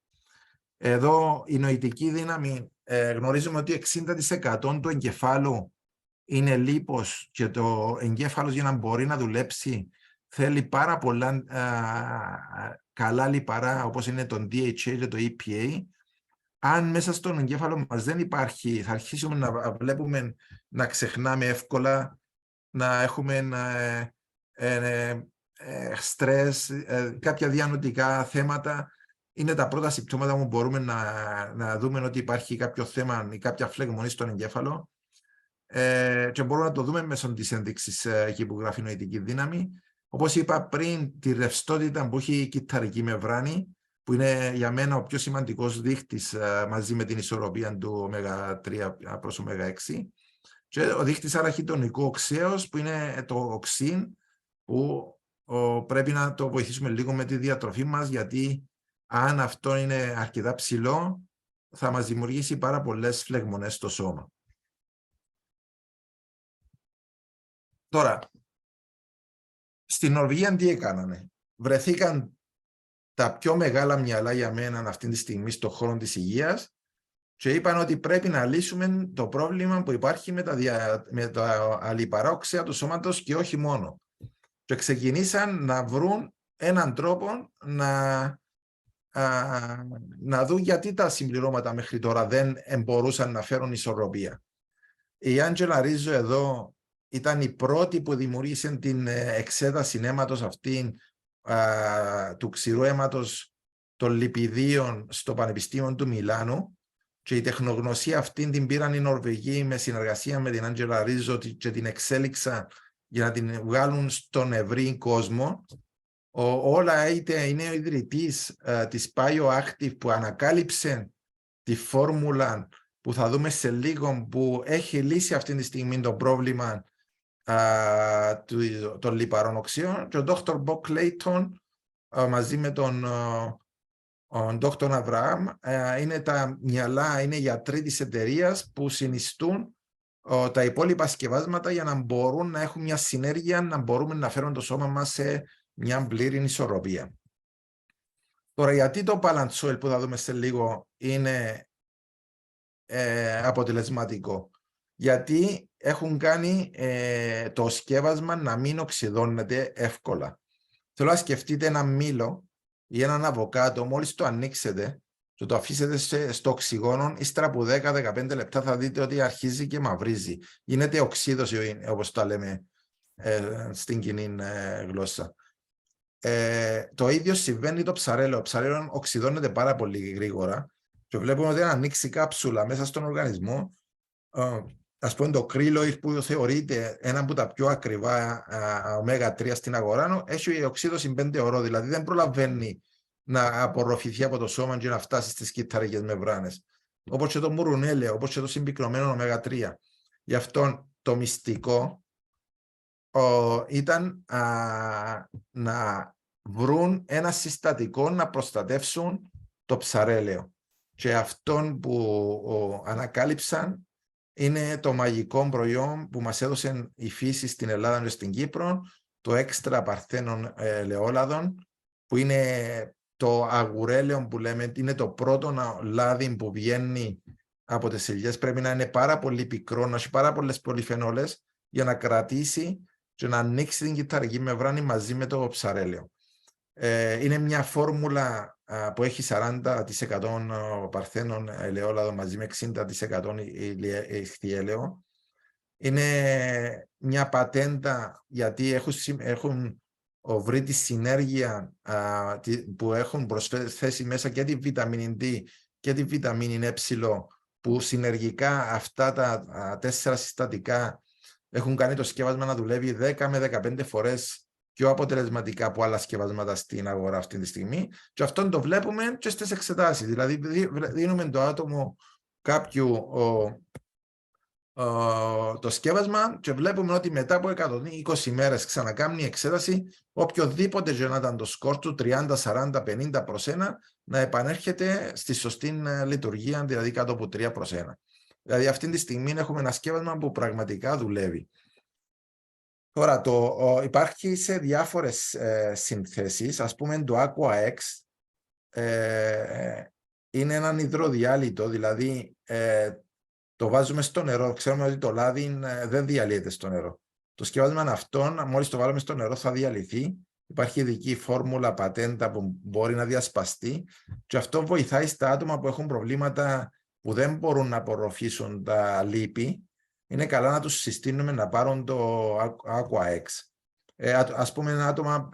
Εδώ η νοητική δύναμη, γνωρίζουμε ότι 60% του εγκεφάλου είναι λίπος και το εγκέφαλος για να μπορεί να δουλέψει θέλει πάρα πολλά καλά λιπαρά, όπως είναι το DHA και το EPA. Αν μέσα στον εγκέφαλο μας δεν υπάρχει, θα αρχίσουμε να βλέπουμε να ξεχνάμε εύκολα, να έχουμε στρες, κάποια διανοητικά θέματα είναι τα πρώτα συμπτώματα που μπορούμε να δούμε ότι υπάρχει κάποιο θέμα ή κάποια φλεγμονή στον εγκέφαλο. Και μπορούμε να το δούμε μέσω της ένδειξης εκεί που γράφει νοητική δύναμη. Όπως είπα πριν, τη ρευστότητα που έχει η κυτταρική μεμβράνη, που είναι για μένα ο πιο σημαντικός δείκτης μαζί με την ισορροπία του ω3 προς ω6. Και ο δείκτης αραχιτονικού οξέως, που είναι το οξύν, που πρέπει να το βοηθήσουμε λίγο με τη διατροφή μας, γιατί αν αυτό είναι αρκετά ψηλό, θα μας δημιουργήσει πάρα πολλές φλεγμονές στο σώμα. Τώρα, στην Νορβηγία τι έκανανε? Βρεθήκαν τα πιο μεγάλα μυαλά για μένα αυτή τη στιγμή στον χώρο της υγείας και είπαν ότι πρέπει να λύσουμε το πρόβλημα που υπάρχει με τα αλιπαρά οξέα του σώματος και όχι μόνο. Και ξεκινήσαν να βρουν έναν τρόπο να δουν γιατί τα συμπληρώματα μέχρι τώρα δεν μπορούσαν να φέρουν ισορροπία. Η Άντζελα Ρίζο εδώ ήταν η πρώτη που δημιούργησε την εξέταση αίματος αυτή του ξηρού αίματος των λιπιδίων στο Πανεπιστήμιο του Μιλάνου και η τεχνογνωσία αυτή την πήραν οι Νορβηγοί με συνεργασία με την Άντζελα Ρίζο και την εξέλιξαν για να την βγάλουν στον ευρύ κόσμο. Όλα είτε είναι ο ιδρυτής της BioActive που ανακάλυψε τη φόρμουλα που θα δούμε σε λίγο, που έχει λύσει αυτή τη στιγμή το πρόβλημα των λιπαρών οξέων, και ο Dr. Bob Clayton μαζί με τον Dr. Αβραάμ είναι τα μυαλά, είναι γιατροί της εταιρείας που συνιστούν τα υπόλοιπα σκευάσματα για να μπορούν να έχουν μια συνέργεια, να μπορούμε να φέρουν το σώμα μας σε μια πλήρη ισορροπία. Τώρα, γιατί το Balance Oil που θα δούμε σε λίγο είναι αποτελεσματικό? Γιατί έχουν κάνει το σκεύασμα να μην οξυδώνεται εύκολα. Θέλω να σκεφτείτε ένα μήλο ή έναν αβοκάτο, μόλις το ανοίξετε και το αφήσετε στο οξυγόνο, ύστερα από 10-15 λεπτά θα δείτε ότι αρχίζει και μαυρίζει. Γίνεται οξύδωση, όπως το λέμε στην κοινή γλώσσα. Το ίδιο συμβαίνει το ψαρέλαιο. Ο ψαρέλαιο οξυδώνεται πάρα πολύ γρήγορα και βλέπουμε ότι αν ανοίξει κάψουλα μέσα στον οργανισμό, ας πούμε το krill oil που θεωρείται ένα από τα πιο ακριβά ω3 στην αγορά, έχει οξύδωση 5 ώρων, δηλαδή δεν προλαβαίνει να απορροφηθεί από το σώμα και να φτάσει στις κυτταρικές μεμβράνες. Όπως και το μουρουνέλαιο, όπως και το συμπυκνωμένο ω3. Γι' αυτό το μυστικό ήταν να βρουν ένα συστατικό να προστατεύσουν το ψαρέλαιο. Και αυτόν που ανακάλυψαν είναι το μαγικό προϊόν που μας έδωσε η φύση στην Ελλάδα και στην Κύπρο, το έξτρα παρθένων ελαιόλαδων, που είναι το αγουρέλαιο που λέμε, είναι το πρώτο λάδι που βγαίνει από τις ελιές. Πρέπει να είναι πάρα πολύ πικρό, να έχει πάρα πολλές πολυφενόλες για να κρατήσει και να ανοίξει την κυτταρική μεμβράνη μαζί με το ψαρέλαιο. Είναι μια φόρμουλα που έχει 40% παρθένων ελαιόλαδο μαζί με 60% ηχθιέλαιο. Είναι μια πατέντα γιατί έχουν βρει τη συνέργεια που έχουν προσθέσει μέσα και τη βιταμίνη D και τη βιταμίνη Ε, που συνεργικά αυτά τα 4 συστατικά έχουν κάνει το σκεύασμα να δουλεύει 10 με 15 φορές πιο αποτελεσματικά από άλλα σκευάσματα στην αγορά αυτή τη στιγμή, και αυτό το βλέπουμε και στις εξετάσεις. Δηλαδή δίνουμε το άτομο κάποιου το σκεύασμα και βλέπουμε ότι μετά από 120 μέρες ξανακάνει η εξέταση, οποιοδήποτε και να ήταν το σκορ του 30, 40, 50 προς 1, να επανέρχεται στη σωστή λειτουργία, δηλαδή κάτω από 3 προς 1. Δηλαδή αυτή τη στιγμή έχουμε ένα σκεύασμα που πραγματικά δουλεύει. Τώρα, υπάρχει σε διάφορες συνθέσεις, ας πούμε το AquaX είναι έναν υδροδιάλυτο, δηλαδή το βάζουμε στο νερό, ξέρουμε ότι το λάδι δεν διαλύεται στο νερό. Το σκεύασμα αυτόν, μόλις το βάλουμε στο νερό θα διαλυθεί, υπάρχει ειδική φόρμουλα πατέντα που μπορεί να διασπαστεί και αυτό βοηθάει στα άτομα που έχουν προβλήματα που δεν μπορούν να απορροφήσουν τα λίπη. Είναι καλά να τους συστήνουμε να πάρουν το AquaX. Ας πούμε, άτομα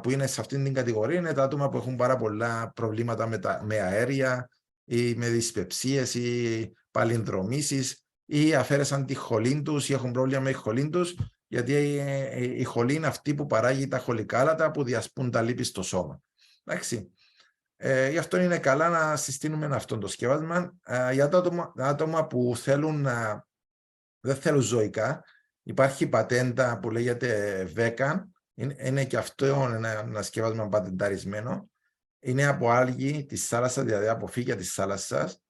που είναι σε αυτήν την κατηγορία είναι τα άτομα που έχουν πάρα πολλά προβλήματα με αέρια ή με δυσπεψίες ή παλινδρομήσεις ή αφαίρεσαν τη χολή τους ή έχουν πρόβλημα με τη χολή τους, γιατί η χολή είναι αυτή που παράγει τα χολικάλατα που διασπούν τα λίπη στο σώμα. Εντάξει. Γι' αυτό είναι καλά να συστήνουμε αυτό το σκεύασμα. Για τα άτομα που δεν θέλουν ζωικά, υπάρχει πατέντα που λέγεται Vegan. Είναι και αυτό ένα σκεύασμα πατενταρισμένο. Είναι από άλγη της θάλασσας, δηλαδή από φύκια της θάλασσας.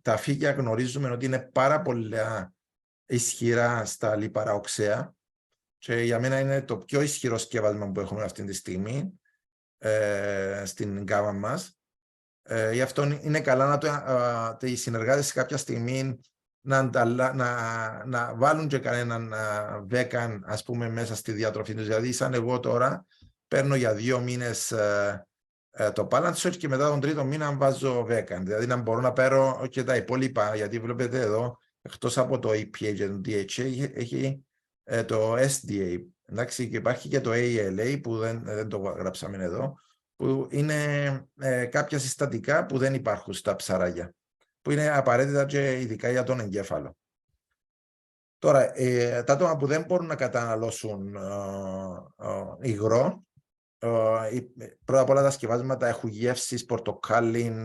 Τα φύκια γνωρίζουμε ότι είναι πάρα πολλά ισχυρά στα λιπαρά οξέα και για μένα είναι το πιο ισχυρό σκεύασμα που έχουμε αυτή τη στιγμή στην γκάμα μας. Γι' αυτό είναι καλά να οι συνεργάτες κάποια στιγμή να βάλουν και κανέναν vegan, ας πούμε, μέσα στη διατροφή τους. Δηλαδή, σαν εγώ τώρα, παίρνω για 2 μήνες το balance shake και μετά τον τρίτο μήνα βάζω vegan. Δηλαδή, να μπορώ να παίρνω και τα υπόλοιπα, γιατί βλέπετε εδώ, εκτός από το EPA και το DHA, έχει το SDA. Εντάξει, και υπάρχει και το ALA, που δεν το γράψαμε εδώ, που είναι κάποια συστατικά που δεν υπάρχουν στα ψαράκια, που είναι απαραίτητα και ειδικά για τον εγκέφαλο. Τώρα, τα άτομα που δεν μπορούν να καταναλώσουν υγρό, πρώτα απ' όλα τα σκευάσματα έχουν γεύσεις πορτοκάλι,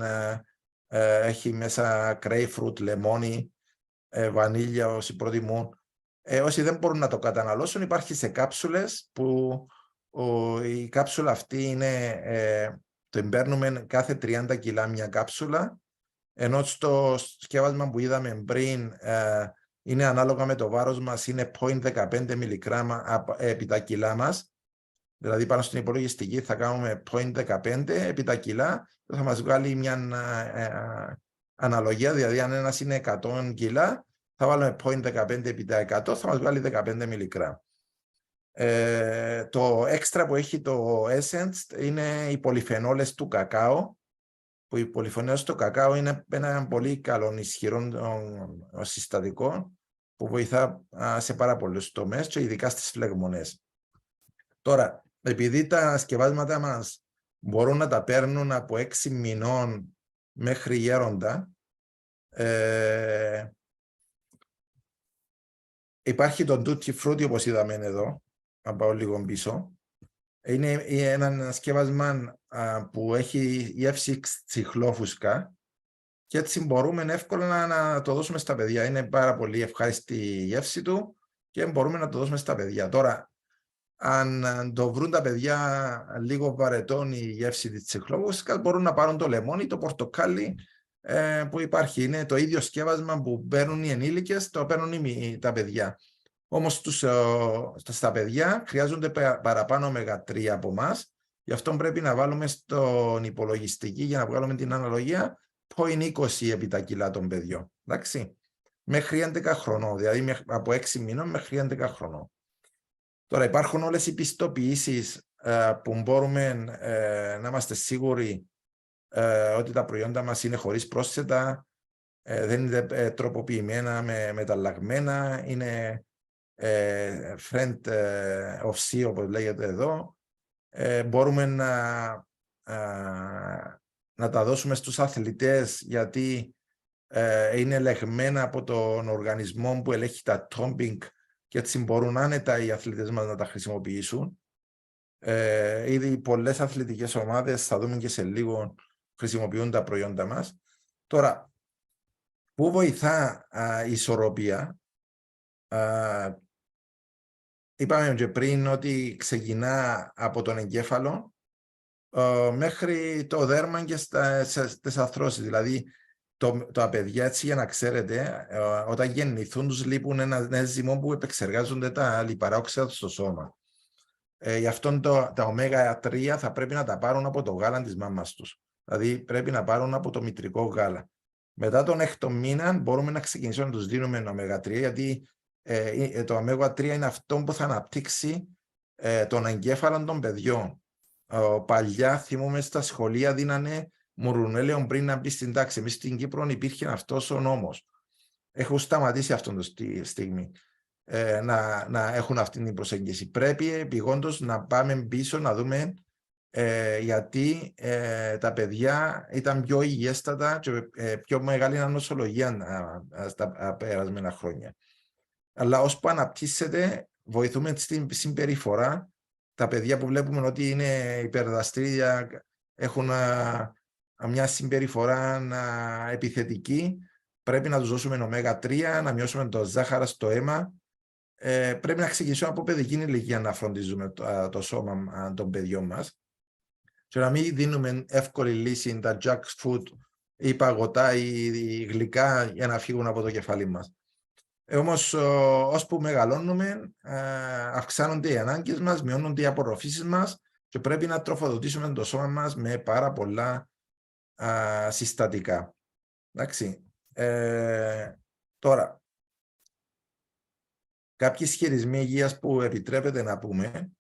έχει μέσα grapefruit, λεμόνι, βανίλια όσοι προτιμούν. Όσοι δεν μπορούν να το καταναλώσουν, υπάρχει σε κάψουλες που η κάψουλα αυτή είναι, το παίρνουμε κάθε 30 κιλά μια κάψουλα, ενώ στο σκεύασμα που είδαμε πριν είναι ανάλογα με το βάρος μας, είναι 0,15 μιλιγκράμμα επί τα κιλά μας. Δηλαδή πάνω στην υπολογιστική θα κάνουμε 0,15 επί τα κιλά, θα μας βγάλει μια αναλογία, δηλαδή αν ένας είναι 100 κιλά, θα βάλουμε 0,15 επί τα 100, θα μας βγάλει 15 μιλιγκράμμα. Το έξτρα που έχει το Essence είναι οι πολυφενόλες του κακάο, που οι πολυφενόλες του κακάο είναι ένα πολύ καλό ισχυρό συστατικό που βοηθά σε πάρα πολλούς τομείς και ειδικά στις φλεγμονές. Τώρα, επειδή τα σκευάσματα μας μπορούν να τα παίρνουν από 6 μηνών μέχρι γέροντα, υπάρχει το Tutti Frutti, όπως είδαμε εδώ, να πάω λίγο πίσω. Είναι ένα σκεύασμα που έχει γεύση τσιχλόφουσκα και έτσι μπορούμε εύκολα να το δώσουμε στα παιδιά. Είναι πάρα πολύ ευχάριστη η γεύση του και μπορούμε να το δώσουμε στα παιδιά. Τώρα, αν το βρουν τα παιδιά λίγο βαρετόν η γεύση της τσιχλόφουσκας, μπορούν να πάρουν το λεμόνι, το πορτοκάλι που υπάρχει. Είναι το ίδιο σκεύασμα που παίρνουν οι ενήλικες, το παίρνουν τα παιδιά. Όμως στα παιδιά χρειάζονται παραπάνω ω3 από εμάς, γι' αυτό πρέπει να βάλουμε στον υπολογιστική για να βγάλουμε την αναλογία 0,20 επί τα κιλά των παιδιών. Εντάξει, μέχρι 11 χρονών, δηλαδή από 6 μηνών μέχρι 11 χρονών. Τώρα υπάρχουν όλες οι πιστοποιήσεις που μπορούμε να είμαστε σίγουροι ότι τα προϊόντα μας είναι χωρίς πρόσθετα, δεν είναι τροποποιημένα με μεταλλαγμένα, είναι friend of sea, όπως λέγεται εδώ. Μπορούμε να τα δώσουμε στους αθλητές, γιατί είναι ελεγμένα από τον οργανισμό που ελέγχει τα topping και έτσι μπορούν άνετα οι αθλητές μας να τα χρησιμοποιήσουν. Ήδη πολλές αθλητικές ομάδες, θα δούμε και σε λίγο, χρησιμοποιούν τα προϊόντα μας. Τώρα, πού βοηθά η ισορροπία? Είπαμε και πριν ότι ξεκινά από τον εγκέφαλο μέχρι το δέρμα και στις αρθρώσεις. Δηλαδή, τα παιδιά, έτσι για να ξέρετε, όταν γεννηθούν τους λείπουν ένα ενζύμο που επεξεργάζονται τα λιπαρά οξέα στο σώμα. Γι' αυτό τα ω3 θα πρέπει να τα πάρουν από το γάλα της μάμας τους. Δηλαδή πρέπει να πάρουν από το μητρικό γάλα. Μετά τον 6ο μήνα μπορούμε να ξεκινήσουμε να τους δίνουμε ω3, γιατί το ω3 είναι αυτό που θα αναπτύξει τον εγκέφαλο των παιδιών. Παλιά θυμούμε στα σχολεία δίνανε μουρουνέλαιο πριν να μπει στην τάξη. Εμείς στην Κύπρο υπήρχε αυτός ο νόμος. Έχουν σταματήσει αυτόν τη στιγμή. να έχουν αυτή την προσέγγιση. Πρέπει επειγόντως να πάμε πίσω να δούμε γιατί τα παιδιά ήταν πιο υγιέστατα και πιο μεγάλη ανοσολογία στα περασμένα χρόνια. Αλλά ώσπου αναπτύσσεται, βοηθούμε στην συμπεριφορά. Τα παιδιά που βλέπουμε ότι είναι υπερδραστήρια, έχουν μια συμπεριφορά επιθετική, πρέπει να τους δώσουμε ω3, να μειώσουμε το ζάχαρα στο αίμα. Πρέπει να ξεκινήσουμε από παιδική ηλικία να φροντίζουμε το σώμα των παιδιών μας και να μην δίνουμε εύκολη λύση τα junk food ή παγωτά ή γλυκά για να φύγουν από το κεφάλι μας. Όμως, ώσπου μεγαλώνουμε, αυξάνονται οι ανάγκες μας, μειώνονται οι απορροφήσεις μας και πρέπει να τροφοδοτήσουμε το σώμα μας με πάρα πολλά συστατικά. Εντάξει. Τώρα, κάποιοι ισχυρισμοί υγείας που επιτρέπεται να πούμε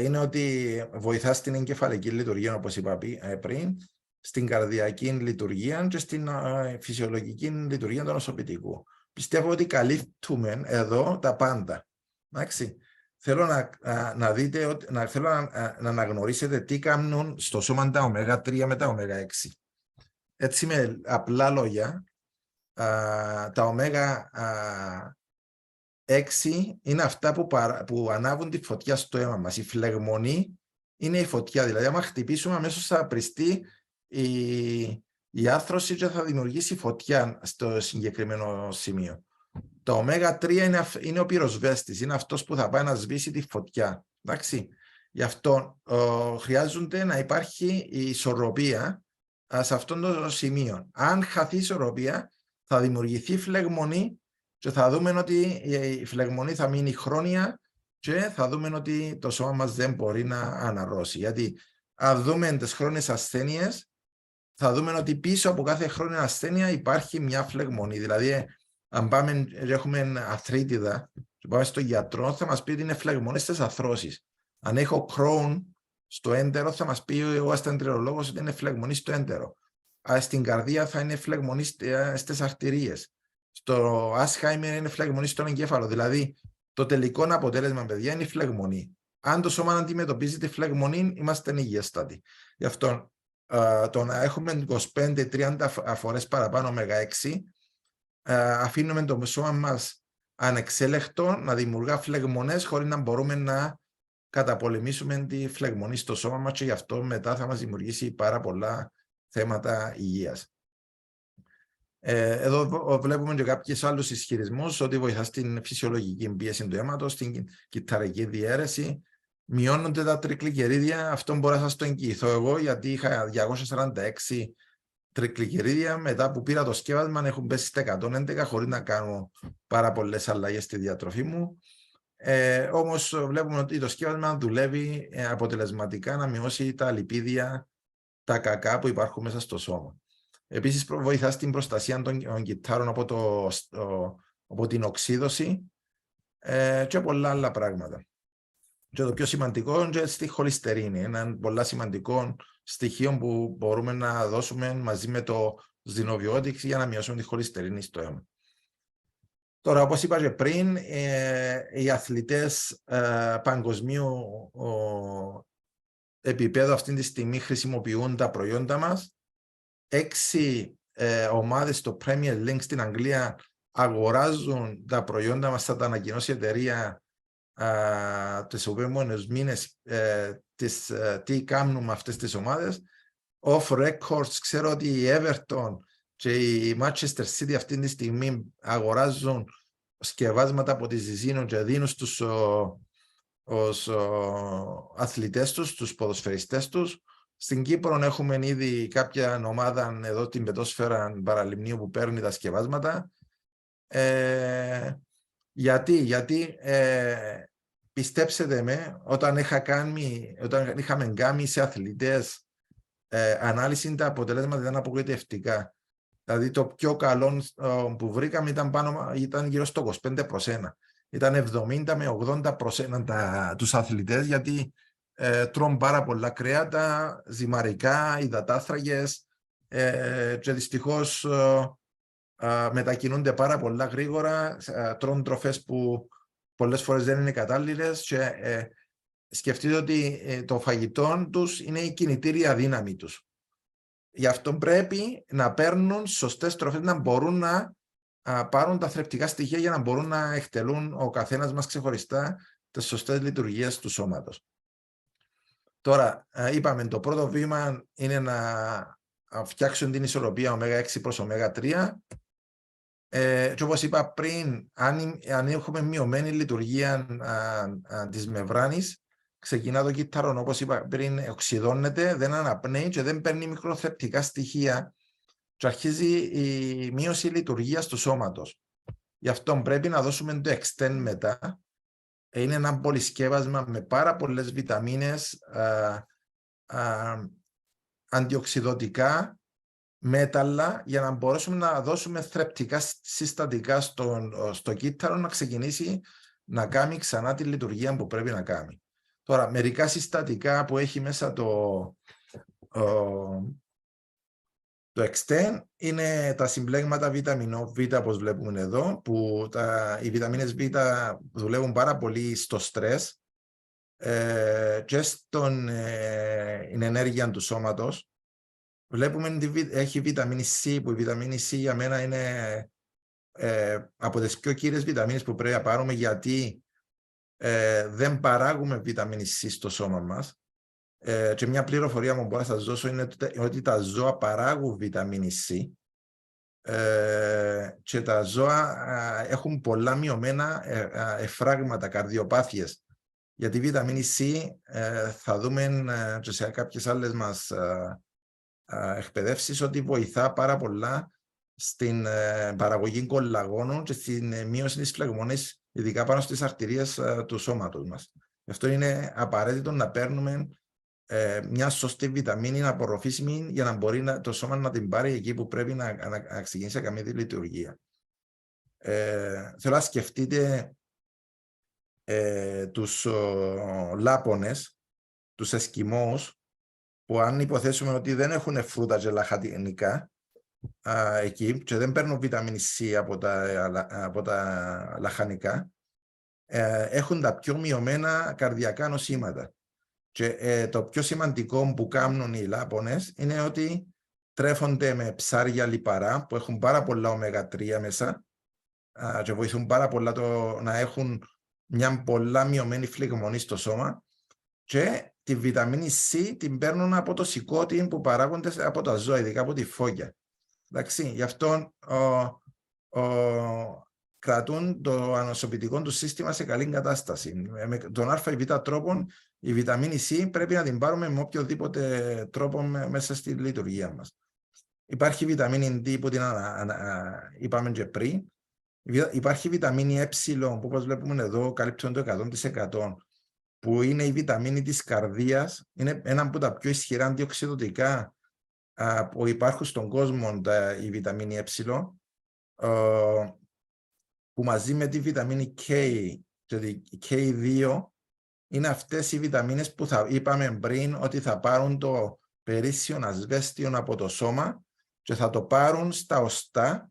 είναι ότι βοηθά στην εγκεφαλική λειτουργία, όπως είπα πριν, στην καρδιακή λειτουργία και στην φυσιολογική λειτουργία του νοσοποιητικού. Πιστεύω ότι καλύπτουμε εδώ τα πάντα. Εντάξει. Θέλω να δείτε, θέλω να αναγνωρίσετε τι κάνουν στο σώμα τα ω3 με τα ω6. Έτσι με απλά λόγια, τα ω6 είναι αυτά που ανάβουν τη φωτιά στο αίμα μας. Η φλεγμονή είναι η φωτιά. Δηλαδή, άμα χτυπήσουμε, αμέσως θα πριστεί η άρθρωση και θα δημιουργήσει φωτιά στο συγκεκριμένο σημείο. Το ω3 είναι ο πυροσβέστης, είναι αυτός που θα πάει να σβήσει τη φωτιά. Εντάξει. Γι' αυτό χρειάζονται να υπάρχει η ισορροπία σε αυτόν το σημείο. Αν χαθεί η ισορροπία, θα δημιουργηθεί φλεγμονή και θα δούμε ότι η φλεγμονή θα μείνει χρόνια και θα δούμε ότι το σώμα μας δεν μπορεί να αναρρώσει. Γιατί αν δούμε τις χρόνιες ασθένειες, θα δούμε ότι πίσω από κάθε χρόνια ασθένεια υπάρχει μια φλεγμονή. Δηλαδή, αν πάμε και έχουμε αθρίτιδα και πάμε στον γιατρό, θα μας πει ότι είναι φλεγμονές στις αρθρώσεις. Αν έχω Crohn στο έντερο, θα μας πει ο ασθεντερολόγος ότι είναι φλεγμονή στο έντερο. Στην καρδία θα είναι φλεγμονή στις αρτηρίες. Στο Alzheimer είναι φλεγμονή στον εγκέφαλο. Δηλαδή, το τελικό αποτέλεσμα, παιδιά, είναι η φλεγμονή. Αν το σώμα αντιμετωπίζει τη φλεγμονή, είμαστε υγιέστατοι. Γι' αυτό το να έχουμε 25-30 φορές παραπάνω ω6, αφήνουμε το σώμα μας ανεξέλεκτο να δημιουργά φλεγμονές χωρίς να μπορούμε να καταπολεμήσουμε τη φλεγμονή στο σώμα μας και γι' αυτό μετά θα μας δημιουργήσει πάρα πολλά θέματα υγείας. Εδώ βλέπουμε και κάποιους άλλους ισχυρισμούς ότι βοηθά στην φυσιολογική πίεση του αίματος, στην κυτταρική διαίρεση. Μειώνονται τα τρικλικερίδια, αυτό μπορώ να σας το εγγυηθώ εγώ, γιατί είχα 246 τρικλικερίδια, μετά που πήρα το σκεύασμα έχουν πέσει στα 111 χωρίς να κάνω πάρα πολλές αλλαγές στη διατροφή μου. Όμως βλέπουμε ότι το σκεύασμα δουλεύει αποτελεσματικά να μειώσει τα λιπίδια, τα κακά που υπάρχουν μέσα στο σώμα. Επίσης βοηθά στην προστασία των κυττάρων από την οξύδωση και πολλά άλλα πράγματα. Και το πιο σημαντικό είναι στη χολυστερίνη, ένα πολύ σημαντικό στοιχείο που μπορούμε να δώσουμε μαζί με το ζινοβιώτικ για να μειώσουμε τη χολυστερίνη στο αίμα. Τώρα, όπως είπα και πριν, οι αθλητές παγκοσμίου επίπεδου αυτή τη στιγμή χρησιμοποιούν τα προϊόντα μας. 6 ομάδες στο Premier League στην Αγγλία αγοράζουν τα προϊόντα μας, θα τα ανακοινώσει η εταιρεία τις επόμενους μήνες τι κάνουν με αυτές τις ομάδες. Off records, ξέρω ότι η Everton και η Manchester City αυτή τη στιγμή αγοράζουν σκευάσματα από τη Ζιζίνο και δίνουν στους αθλητές τους, τους ποδοσφαιριστές τους. Στην Κύπρο έχουμε ήδη κάποια ομάδα εδώ την πετόσφαιρα Παραλιμνίου που παίρνει τα σκευάσματα. Γιατί πιστέψτε με, όταν είχαμε κάνει σε αθλητές ανάλυση, τα αποτελέσματα ήταν απογοητευτικά. Δηλαδή το πιο καλό που βρήκαμε ήταν γύρω στο 25%. Ήταν 70 με 80% τους αθλητές, γιατί τρώνε πάρα πολλά κρέατα, ζυμαρικά, υδατάθρακες και δυστυχώς μετακινούνται πάρα πολλά γρήγορα, τρώνε τροφές που πολλές φορές δεν είναι κατάλληλες και σκεφτείτε ότι το φαγητό τους είναι η κινητήρια δύναμη τους. Γι' αυτό πρέπει να παίρνουν σωστές τροφές, να μπορούν να πάρουν τα θρεπτικά στοιχεία για να μπορούν να εκτελούν ο καθένας μας ξεχωριστά τις σωστές λειτουργίες του σώματος. Τώρα, είπαμε, το πρώτο βήμα είναι να φτιάξουν την ισορροπία ω6 προς ω3. Και όπως είπα πριν, αν έχουμε μειωμένη λειτουργία της μεμβράνης, ξεκινά το κύτταρο, όπως είπα πριν, οξυδώνεται, δεν αναπνέει και δεν παίρνει μικροθρεπτικά στοιχεία και αρχίζει η μείωση λειτουργίας του σώματος. Γι' αυτό πρέπει να δώσουμε το Extend μετά. Είναι ένα πολυσκεύασμα με πάρα πολλές βιταμίνες, αντιοξυδωτικά, μέταλλα, για να μπορέσουμε να δώσουμε θρεπτικά συστατικά στο κύτταρο να ξεκινήσει να κάνει ξανά τη λειτουργία που πρέπει να κάνει. Τώρα, μερικά συστατικά που έχει μέσα το Extend είναι τα συμπλέγματα βιταμινό Β, όπως βλέπουμε εδώ, που οι βιταμίνες Β δουλεύουν πάρα πολύ στο στρες και στην ενέργεια του σώματος. Βλέπουμε ότι έχει βιταμίνη C, που η βιταμίνη C για μένα είναι από τις πιο κύριες βιταμίνες που πρέπει να πάρουμε, γιατί δεν παράγουμε βιταμίνη C στο σώμα μας. Και μια πληροφορία που μπορώ να σας δώσω είναι ότι τα ζώα παράγουν βιταμίνη C και τα ζώα έχουν πολλά μειωμένα εφράγματα, καρδιοπάθειες. Γιατί η βιταμίνη C θα δούμε και σε κάποιες άλλες μας εκπαιδεύσεις ότι βοηθά πάρα πολλά στην παραγωγή κολλαγόνων και στην μείωση της φλεγμονής, ειδικά πάνω στις αρτηρίες του σώματος μας. Γι' αυτό είναι απαραίτητο να παίρνουμε μια σωστή βιταμίνη απορροφήσιμη για να μπορεί το σώμα να την πάρει εκεί που πρέπει να ξεκινήσει να κάνει τη λειτουργία. Θέλω να σκεφτείτε τους λάπονες, τους Εσκιμώους, που αν υποθέσουμε ότι δεν έχουν φρούτα και λαχανικά εκεί και δεν παίρνουν βιταμίνη C από τα λαχανικά, έχουν τα πιο μειωμένα καρδιακά νοσήματα. Και το πιο σημαντικό που κάνουν οι λάπονες είναι ότι τρέφονται με ψάρια λιπαρά που έχουν πάρα πολλά ω3 μέσα και βοηθούν πάρα πολλά να έχουν μια πολλά μειωμένη φλεγμονή στο σώμα, και τη βιταμίνη C την παίρνουν από το σηκώτη που παράγονται από τα ζώα, ειδικά από τη φώκια. Εντάξει, γι' αυτό κρατούν το ανοσοποιητικό του σύστημα σε καλή κατάσταση. Με τον α ή β τρόπον, η βιταμίνη C πρέπει να την πάρουμε με οποιοδήποτε τρόπο μέσα στη λειτουργία μας. Υπάρχει η βιταμίνη D που την είπαμε και πριν. Υπάρχει η βιταμίνη Ε που, όπως βλέπουμε εδώ, καλύπτουν το 100%, που είναι η βιταμίνη της καρδίας. Είναι ένα από τα πιο ισχυρά αντιοξυδωτικά που υπάρχουν στον κόσμο, η βιταμίνη Ε, που μαζί με τη βιταμίνη K και τη K2 είναι αυτές οι βιταμίνες που είπαμε πριν ότι θα πάρουν το περίσσιο ασβέστιο από το σώμα και θα το πάρουν στα οστά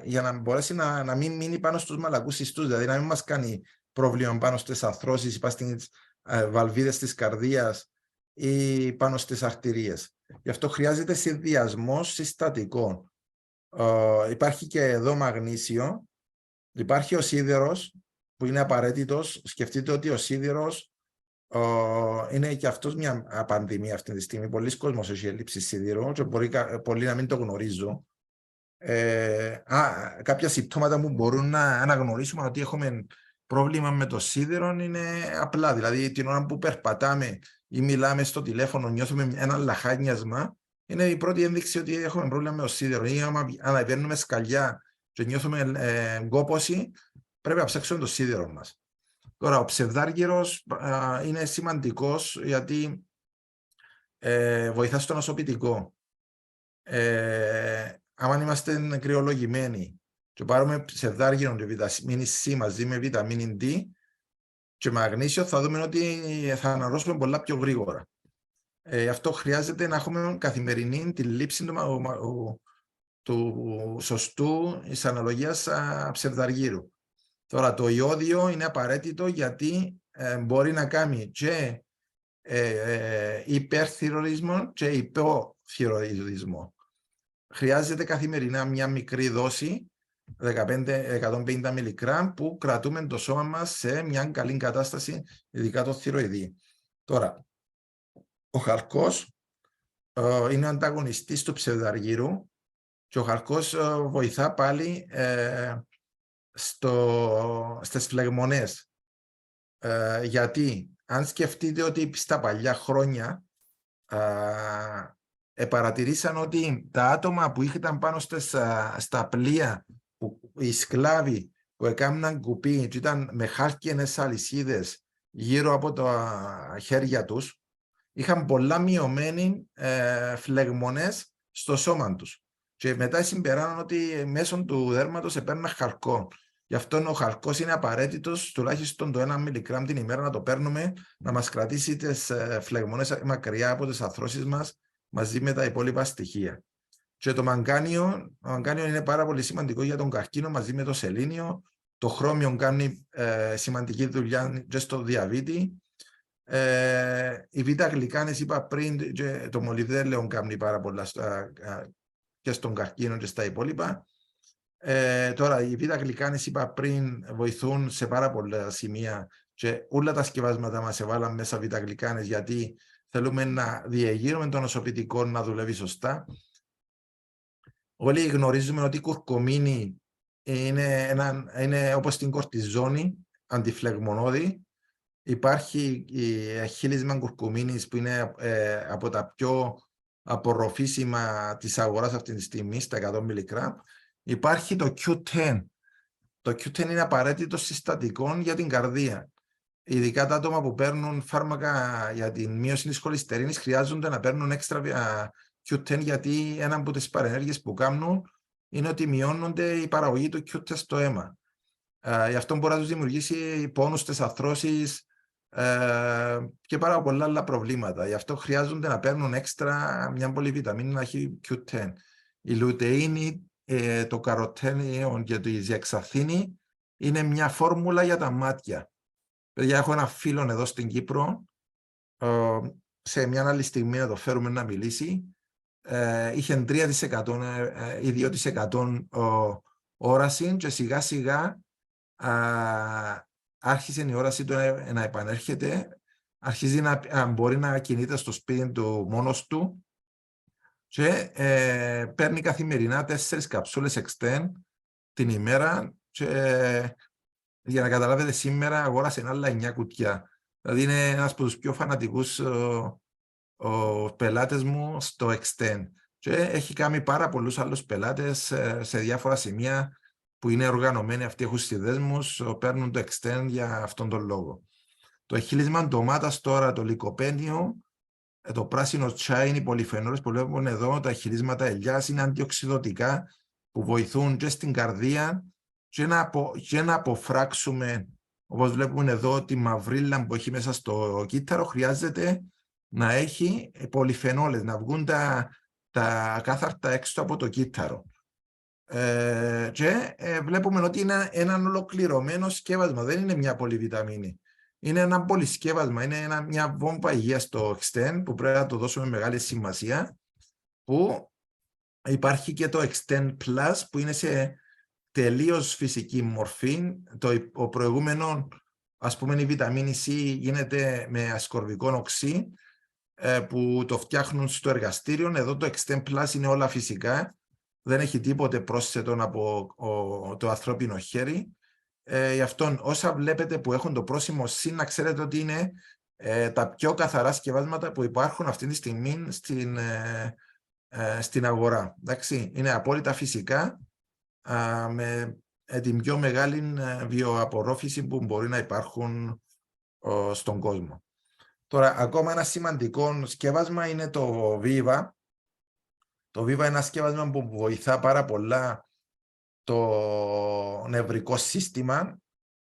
για να μπορέσει να μην μείνει πάνω στους μαλακούς ιστούς, δηλαδή να μην μας κάνει πρόβλημα πάνω στις αρθρώσεις, πάνω στις βαλβίδες της καρδίας ή πάνω στις αρτηρίες. Γι' αυτό χρειάζεται συνδυασμός συστατικών. Υπάρχει και εδώ μαγνήσιο, υπάρχει ο σίδερος που είναι απαραίτητος. Σκεφτείτε ότι ο σίδερος είναι και αυτός μια πανδημία αυτή τη στιγμή. Πολλοί κόσμος έχει έλλειψη σίδηρου και μπορεί πολλοί να μην το γνωρίζουν. Κάποια συμπτώματα που μπορούν να αναγνωρίσουμε ότι έχουμε πρόβλημα με το σίδερο είναι απλά. Δηλαδή την ώρα που περπατάμε ή μιλάμε στο τηλέφωνο, νιώθουμε ένα λαχάνιασμα, είναι η πρώτη ένδειξη ότι έχουμε πρόβλημα με το σίδερο. Ή αν αναπαίρνουμε σκαλιά και νιώθουμε κόπωση, πρέπει να ψάξουμε το σίδερο μας. Τώρα, ο ψευδάργυρος είναι σημαντικός γιατί βοηθά στο νοσοποιητικό. Αν είμαστε κρυολογημένοι και πάρουμε ψευδάργυρο και βιταμίνη C μαζί με βιταμίνη D και μαγνήσιο, θα δούμε ότι θα αναρρώσουμε πολλά πιο γρήγορα. Αυτό χρειάζεται να έχουμε καθημερινή τη λήψη του σωστού της αναλογίας ψευδαργύρου. Τώρα το ιόδιο είναι απαραίτητο γιατί μπορεί να κάνει και υπερθυροειδισμό και υποθυροειδισμό. Χρειάζεται καθημερινά μια μικρή δόση 150 μιλιγκράμμ που κρατούμε το σώμα μας σε μια καλή κατάσταση, ειδικά το θυροειδή. Τώρα, ο χαλκός είναι ανταγωνιστής του ψευδαργύρου και ο χαλκός βοηθά πάλι στις φλεγμονές. Γιατί αν σκεφτείτε ότι στα παλιά χρόνια παρατηρήσαν ότι τα άτομα που ήταν πάνω στα πλοία, οι σκλάβοι που έκαναν κουπί και ήταν με χάλκινες αλυσίδες γύρω από τα χέρια τους, είχαν πολλά μειωμένοι φλεγμονές στο σώμα τους. Και μετά συμπεράναν ότι μέσω του δέρματος έπαιρναν χαλκό. Γι' αυτό ο χαλκός είναι απαραίτητος, τουλάχιστον το 1 μιλιγκράμμ την ημέρα να το παίρνουμε, να μας κρατήσει τις φλεγμονές μακριά από τις αρθρώσεις μας, μαζί με τα υπόλοιπα στοιχεία. Και το μαγκάνιο είναι πάρα πολύ σημαντικό για τον καρκίνο μαζί με το σελήνιο. Το χρώμιο κάνει σημαντική δουλειά και στο διαβήτη. Οι β-γλυκάνες είπα πριν, και το μολυβδέλαιο κάνει πάρα πολλά και στον καρκίνο και στα υπόλοιπα. Τώρα, οι β-γλυκάνες είπα πριν βοηθούν σε πάρα πολλά σημεία και όλα τα σκευάσματα μας έβαλαν μέσα β-γλυκάνες γιατί θέλουμε να διεγείρουμε το νοσοποιητικό να δουλεύει σωστά. Όλοι γνωρίζουμε ότι η κουρκουμίνη είναι όπως την κορτιζόνη, αντιφλεγμονώδη. Υπάρχει η χείλισμα κουρκουμίνης που είναι από τα πιο απορροφήσιμα της αγοράς αυτή τη στιγμή, στα 100 μιλιγκράμμ. Υπάρχει το Q10. Το Q10 είναι απαραίτητο συστατικό για την καρδία. Ειδικά τα άτομα που παίρνουν φάρμακα για την μείωση της χολυστερίνης χρειάζονται να παίρνουν έξτρα Q10 γιατί ένα από τις παρενέργειες που κάνουν είναι ότι μειώνονται η παραγωγή του Q10 στο αίμα. Γι' αυτό μπορεί να τους δημιουργήσει πόνους στις αρθρώσεις και πάρα πολλά άλλα προβλήματα. Γι' αυτό χρειάζονται να παίρνουν έξτρα μια πολυβιταμίνη να έχει Q10. Η λουτεΐνη, το καροτένιο και η ζιαξαθίνη είναι μια φόρμουλα για τα μάτια. Παιδιά, έχω ένα φίλο εδώ στην Κύπρο, σε μια άλλη στιγμή να το φέρουμε να μιλήσει, είχε 3% ή 2% όραση και σιγά σιγά άρχισε η όραση του να επανέρχεται, αρχίζει να μπορεί να κινείται στο σπίτι του μόνος του και παίρνει καθημερινά 4 καψούλες Extend την ημέρα και για να καταλάβετε σήμερα αγόρασε άλλα 9 κουτιά. Δηλαδή είναι ένας από τους πιο φανατικούς πελάτες μου στο Extend και έχει κάνει πάρα πολλούς άλλους πελάτες σε διάφορα σημεία που είναι οργανωμένοι, αυτοί έχουν συνδέσμους, παίρνουν το Extend για αυτόν τον λόγο. Το χείλισμα ντομάτας τώρα, το λικοπένιο, το πράσινο τσάι, είναι οι πολυφενόλες που βλέπουμε εδώ, τα χειλίσματα ελιάς είναι αντιοξυδωτικά που βοηθούν και στην καρδία και να αποφράξουμε, όπως βλέπουμε εδώ, τη μαυρίλα που έχει μέσα στο κύτταρο, χρειάζεται να έχει πολυφενόλες, να βγουν τα κάθαρτα έξω από το κύτταρο. Και βλέπουμε ότι είναι ένα ολοκληρωμένο σκεύασμα, δεν είναι μια πολυβιταμίνη. Είναι ένα πολυσκεύασμα, είναι μια βόμβα υγείας στο Extend που πρέπει να το δώσουμε μεγάλη σημασία, που υπάρχει και το Extend Plus που είναι σε τελείως φυσική μορφή. Ο προηγούμενο, ας πούμε, η βιταμίνη C γίνεται με ασκορβικό οξύ που το φτιάχνουν στο εργαστήριο. Εδώ το Extend Plus είναι όλα φυσικά, δεν έχει τίποτε πρόσθετο από το ανθρώπινο χέρι. Γι' αυτό όσα βλέπετε που έχουν το πρόσημο C, να ξέρετε ότι είναι τα πιο καθαρά σκευάσματα που υπάρχουν αυτή τη στιγμή στην αγορά. Εντάξει, είναι απόλυτα φυσικά, με την πιο μεγάλη βιοαπορρόφηση που μπορεί να υπάρχουν στον κόσμο. Τώρα, ακόμα ένα σημαντικό σκεύασμα είναι το Viva. Το Viva είναι ένα σκεύασμα που βοηθά πάρα πολλά το νευρικό σύστημα.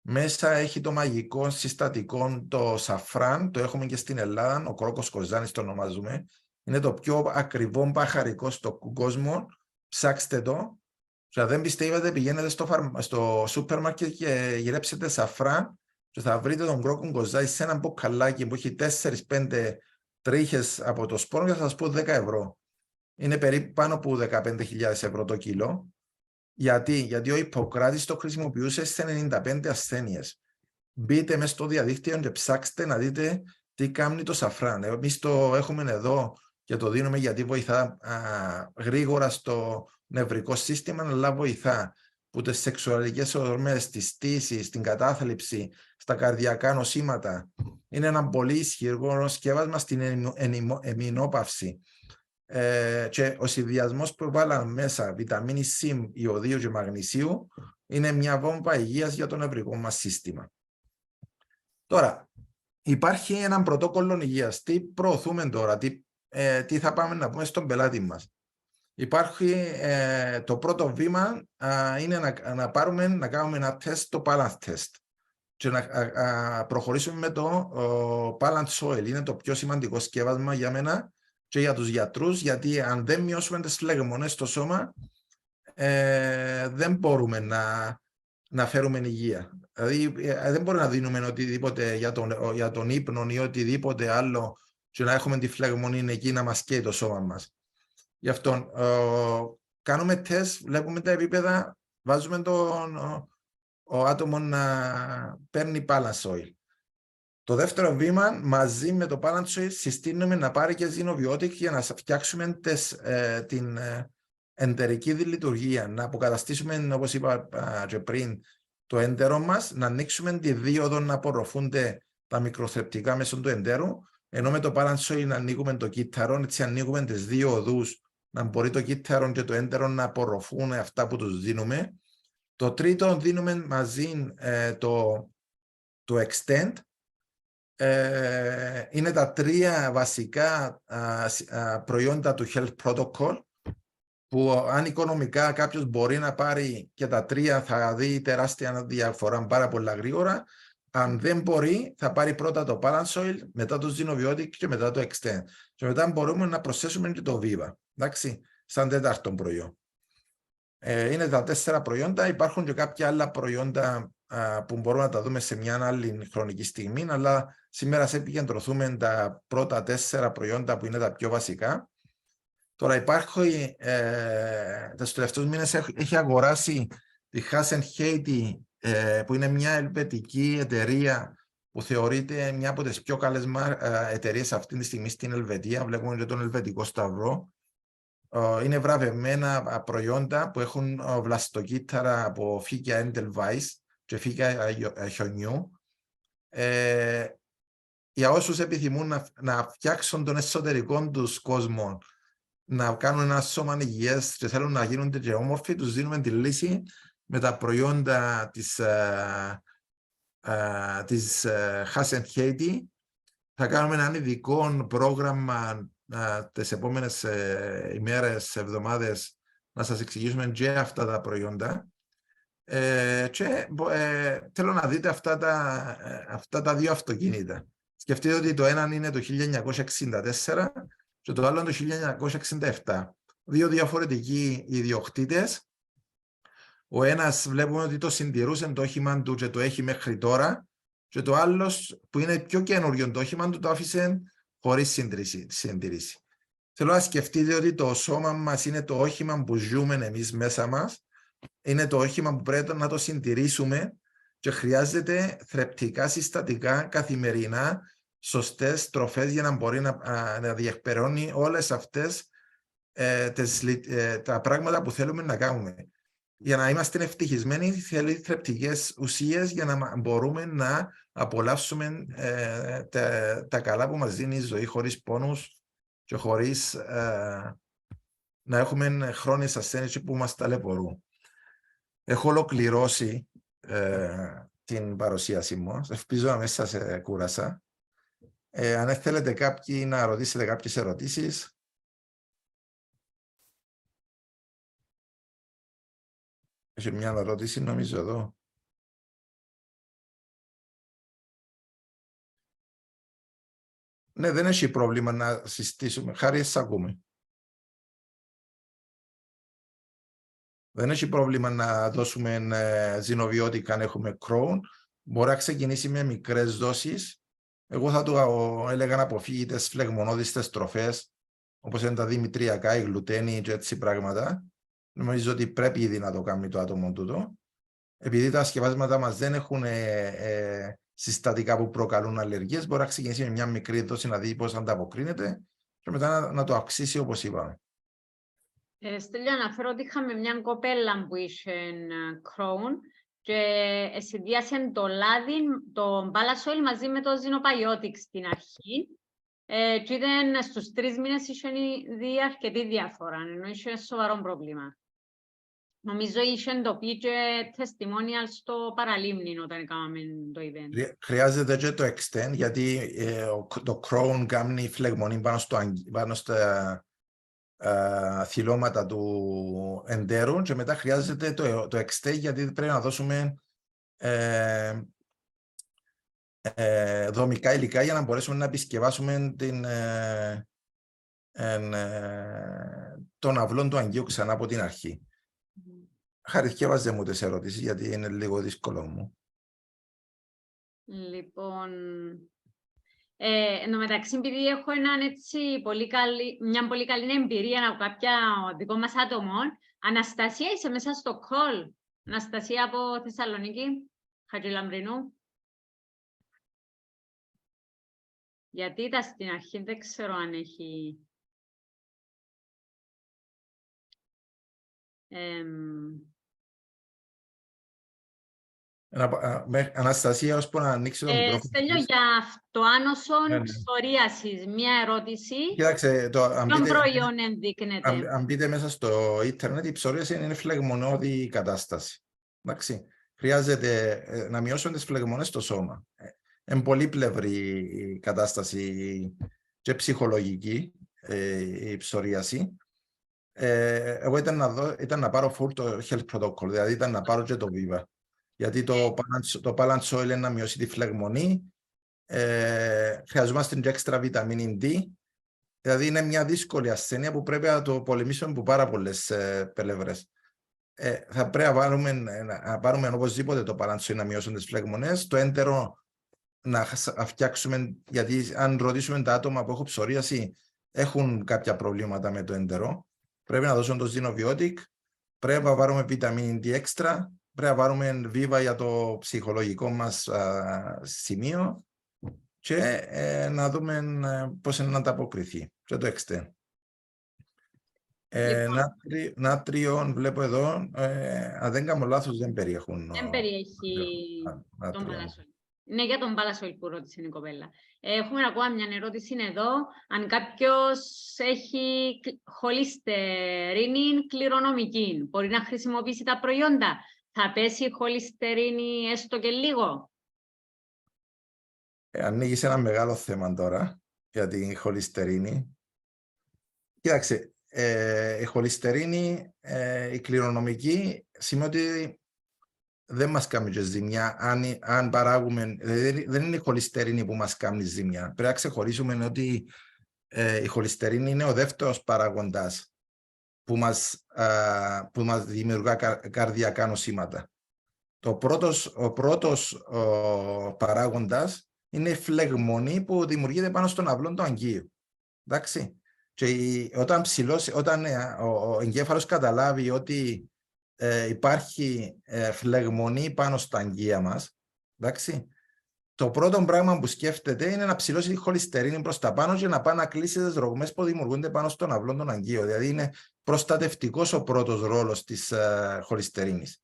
Μέσα έχει το μαγικό συστατικό, το σαφράν, το έχουμε και στην Ελλάδα, ο κρόκος κοζάνης το ονομάζουμε. Είναι το πιο ακριβό μπαχαρικό στον κόσμο ψάξτε το. Και αν δεν πιστεύετε, πηγαίνετε στο σούπερ μάρκετ και γυρέψετε σαφρά και θα βρείτε τον κρόκον κοζάι σε ένα μπουκαλάκι που έχει 4-5 τρίχες από το σπόρο και θα σας πω 10 ευρώ. Είναι περίπου πάνω από 15.000 ευρώ το κιλό. Γιατί ο Ιπποκράτης το χρησιμοποιούσε σε 95 ασθένειες. Μπείτε μέσα στο διαδίκτυο και ψάξτε να δείτε τι κάνει το σαφράν. Εμείς το έχουμε εδώ και το δίνουμε γιατί βοηθά γρήγορα στο νευρικό σύστημα, αλλά βοηθά που τις σεξουαλικές ορμές, τη στήση, στην κατάθλιψη, στα καρδιακά νοσήματα. Είναι ένα πολύ ισχυρό σκεύασμα στην εμεινόπαυση. Και ο συνδυασμός που βάλαμε μέσα βιταμίνη C, ιωδίου και μαγνησίου είναι μια βόμβα υγείας για το νευρικό μας σύστημα. Τώρα, υπάρχει ένα πρωτόκολλο υγείας. Τι προωθούμε τώρα, τι θα πάμε να πούμε στον πελάτη μας. Υπάρχει το πρώτο βήμα είναι να κάνουμε ένα τεστ, το balance test και να προχωρήσουμε με το balance soil. Είναι το πιο σημαντικό σκεύασμα για μένα και για τους γιατρούς, γιατί αν δεν μειώσουμε τις φλεγμονές στο σώμα δεν μπορούμε να φέρουμε υγεία. Δηλαδή δεν μπορούμε να δίνουμε οτιδήποτε για τον ύπνο ή οτιδήποτε άλλο και να έχουμε τη φλεγμονή εκεί να μας καίει το σώμα μας. Γι' αυτό κάνουμε τεστ, βλέπουμε τα επίπεδα, βάζουμε ο άτομο να παίρνει balance oil. Το δεύτερο βήμα, μαζί με το balance oil, συστήνουμε να πάρει και ζυνοβιώτικ για να φτιάξουμε την εντερική λειτουργία, να αποκαταστήσουμε, όπως είπα και πριν, το έντερο μας, να ανοίξουμε τη δίωδο να απορροφούνται τα μικροθρεπτικά μέσω του εντέρου, ενώ με το balance oil να ανοίγουμε το κύτταρο, έτσι ανοίγουμε τις δύο οδούς, να μπορεί το κύτταρο και το έντερο να απορροφούν αυτά που τους δίνουμε. Το τρίτο, δίνουμε μαζί το extend. Είναι τα τρία βασικά προϊόντα του Health Protocol, που αν οικονομικά κάποιος μπορεί να πάρει και τα τρία θα δει τεράστια διαφορά πάρα πολλά γρήγορα. Αν δεν μπορεί, θα πάρει πρώτα το balance oil, μετά το xenobiotix και μετά το extend. Και μετά μπορούμε να προσθέσουμε και το viva, εντάξει, σαν τέταρτο προϊόν. Είναι τα 4 προϊόντα. Υπάρχουν και κάποια άλλα προϊόντα που μπορούμε να τα δούμε σε μια άλλη χρονική στιγμή, αλλά σήμερα σε επικεντρωθούμε τα πρώτα 4 προϊόντα που είναι τα πιο βασικά. Τώρα υπάρχει, τους τελευταίους μήνες έχει αγοράσει τη Hazen Haiti, που είναι μια ελβετική εταιρεία που θεωρείται μια από τις πιο καλές εταιρείες αυτή τη στιγμή στην Ελβετία. Βλέπουμε και τον Ελβετικό Σταυρό. Είναι βραβευμένα προϊόντα που έχουν βλαστοκύτταρα από φύκια Edelweiss και φύκια χιονιού. Για όσους επιθυμούν να φτιάξουν τον εσωτερικό τους κόσμο, να κάνουν ένα σώμα υγιές και θέλουν να γίνονται και όμορφοι, τους δίνουμε τη λύση με τα προϊόντα της Hazen Haiti. Θα κάνουμε ένα ειδικό πρόγραμμα τις επόμενες ημέρες, εβδομάδες, να σας εξηγήσουμε και αυτά τα προϊόντα. Και θέλω να δείτε αυτά τα δύο αυτοκίνητα. Σκεφτείτε ότι το ένα είναι το 1964 και το άλλο είναι το 1967. Δύο διαφορετικοί ιδιοκτήτες. Ο ένας βλέπουμε ότι το συντηρούσε το όχημα του και το έχει μέχρι τώρα, και το άλλο που είναι πιο καινούριο το όχημα του το άφησε χωρίς συντήρηση. Θέλω να σκεφτείτε ότι το σώμα μας είναι το όχημα που ζούμε εμείς μέσα μας, είναι το όχημα που πρέπει να το συντηρήσουμε και χρειάζεται θρεπτικά συστατικά καθημερινά, σωστές τροφές για να μπορεί να διεκπεραιώνει όλες αυτές τα πράγματα που θέλουμε να κάνουμε. Για να είμαστε ευτυχισμένοι θέλει θρεπτικές ουσίες για να μπορούμε να απολαύσουμε τα καλά που μας δίνει η ζωή, χωρίς πόνους και χωρίς να έχουμε χρόνιες ασθένειες που μας ταλαιπωρούν. Έχω ολοκληρώσει την παρουσίαση μου. Ελπίζω να μην σας κούρασα. Αν θέλετε κάποιοι να ρωτήσετε κάποιες ερωτήσεις. Έχει μια ερώτηση νομίζω εδώ. Ναι, δεν έχει πρόβλημα να συστήσουμε. Χάρη, σας ακούμε. Δεν έχει πρόβλημα να δώσουμε ζυνοβιώτικα αν έχουμε Crohn. Μπορεί να ξεκινήσει με μικρές δόσεις. Εγώ θα του έλεγα να αποφύγει τις φλεγμονώδεις τροφές, όπως είναι τα δημητριακά, η γλουτένη και έτσι πράγματα. Νομίζω ότι πρέπει ήδη να το κάνει το άτομο τούτο. Επειδή τα σκευάσματα μας δεν έχουν συστατικά που προκαλούν αλλεργίες, μπορεί να ξεκινήσει με μια μικρή δόση να δει πώς ανταποκρίνεται και μετά να το αυξήσει όπως είπαμε. Στέλιο, αναφέρω ότι είχαμε μια κοπέλα που είχε Crohn και συνδυάσε το λάδι, το μπάλασοιλ μαζί με το ζινοπαϊότικ στην αρχή. Και ήταν στους 3 μήνες είχε δει αρκετή διαφορά, ενώ είχε σοβαρό πρόβλημα. Νομίζω είχε εντοπίσει και testimonial στο Παραλίμνη όταν έκαναμε το event. Χρειάζεται και το extend, γιατί το Crohn κάνει φλεγμονή πάνω στα θυλώματα του εντέρου και μετά χρειάζεται το extend, γιατί πρέπει να δώσουμε δομικά υλικά για να μπορέσουμε να επισκευάσουμε τον αυλό του αγγείου ξανά από την αρχή. Χαρισκεύαζε μου τις ερωτήσεις, γιατί είναι λίγο δύσκολο μου. Λοιπόν, εν τω μεταξύ, επειδή έχω μια πολύ καλή εμπειρία από κάποια δικό μας άτομο, Αναστασία, είσαι μέσα στο call. Αναστασία από Θεσσαλονίκη, Χατζηλαμπρινού. Γιατί ήταν στην αρχή, δεν ξέρω αν έχει... Αναστασία, ώσπου να ανοίξει το μικρόφωνο. Στέλιο, για αυτοάνωσον ψωρίασης, μια ερώτηση. Κοίταξε, ποιον προϊόν ενδείκνεται. Αν μπείτε μέσα στο ίντερνετ, η ψωρίαση είναι φλεγμονώδη κατάσταση. Εντάξει. Χρειάζεται να μειώσουν τις φλεγμονές στο σώμα. Είναι πολύπλευρη η κατάσταση και ψυχολογική η ψωρίαση. Εγώ ήταν να πάρω full το health protocol, δηλαδή ήταν να πάρω και το Viva. Γιατί το balance oil είναι να μειώσει τη φλεγμονή. Χρειαζόμαστε και έξτρα βιταμίνη D. Δηλαδή είναι μια δύσκολη ασθένεια που πρέπει να το πολεμήσουμε από πάρα πολλές πλευρές. Θα πρέπει να πάρουμε οπωσδήποτε το balance oil να μειώσουν τις φλεγμονές. Το έντερο να φτιάξουμε, γιατί αν ρωτήσουμε τα άτομα που έχουν ψωρίαση, έχουν κάποια προβλήματα με το έντερο. Πρέπει να δώσουν το ζυνοβιώτικ, πρέπει να πάρουμε βιταμίνη D έξτρα, πρέπει να πάρουμε Viva για το ψυχολογικό μας σημείο και να δούμε πώς είναι να ανταποκριθεί. Και το extend. Νάτριον βλέπω εδώ, αν δεν κάνω λάθος δεν περιέχουν. Δεν περιέχει τον μπάλασοιλ. Ναι, για τον μπάλασοιλ που ρώτησε η κοπέλα. Έχουμε ακόμα μια ερώτηση εδώ. Αν κάποιος έχει χολυστερίνη κληρονομική, μπορεί να χρησιμοποιήσει τα προϊόντα. Θα πέσει η χολυστερίνη έστω και λίγο. Ανοίγεις ένα μεγάλο θέμα τώρα για την χολυστερίνη. Κοίταξε, η χολυστερίνη, η κληρονομική, σημαίνει ότι δεν μας κάνει και ζημιά αν παράγουμε. Δεν είναι η χολυστερίνη που μας κάνει ζημιά. Πρέπει να ξεχωρίσουμε ότι η χολυστερίνη είναι ο δεύτερος παράγοντας που μας δημιουργά καρδιακά νοσήματα. Ο πρώτος παράγοντας είναι η φλεγμονή που δημιουργείται πάνω στον αυλό του αγγείου. Εντάξει. Και όταν ο εγκέφαλος καταλάβει ότι υπάρχει φλεγμονή πάνω στα αγγεία μας, εντάξει, το πρώτο πράγμα που σκέφτεται είναι να ψηλώσει τη χολυστερίνη προς τα πάνω και να πάει να κλείσει τις ρογμές που δημιουργούνται πάνω στον αυλό των αγγείων. Δηλαδή είναι προστατευτικός ο πρώτος ρόλος της χολυστερίνης.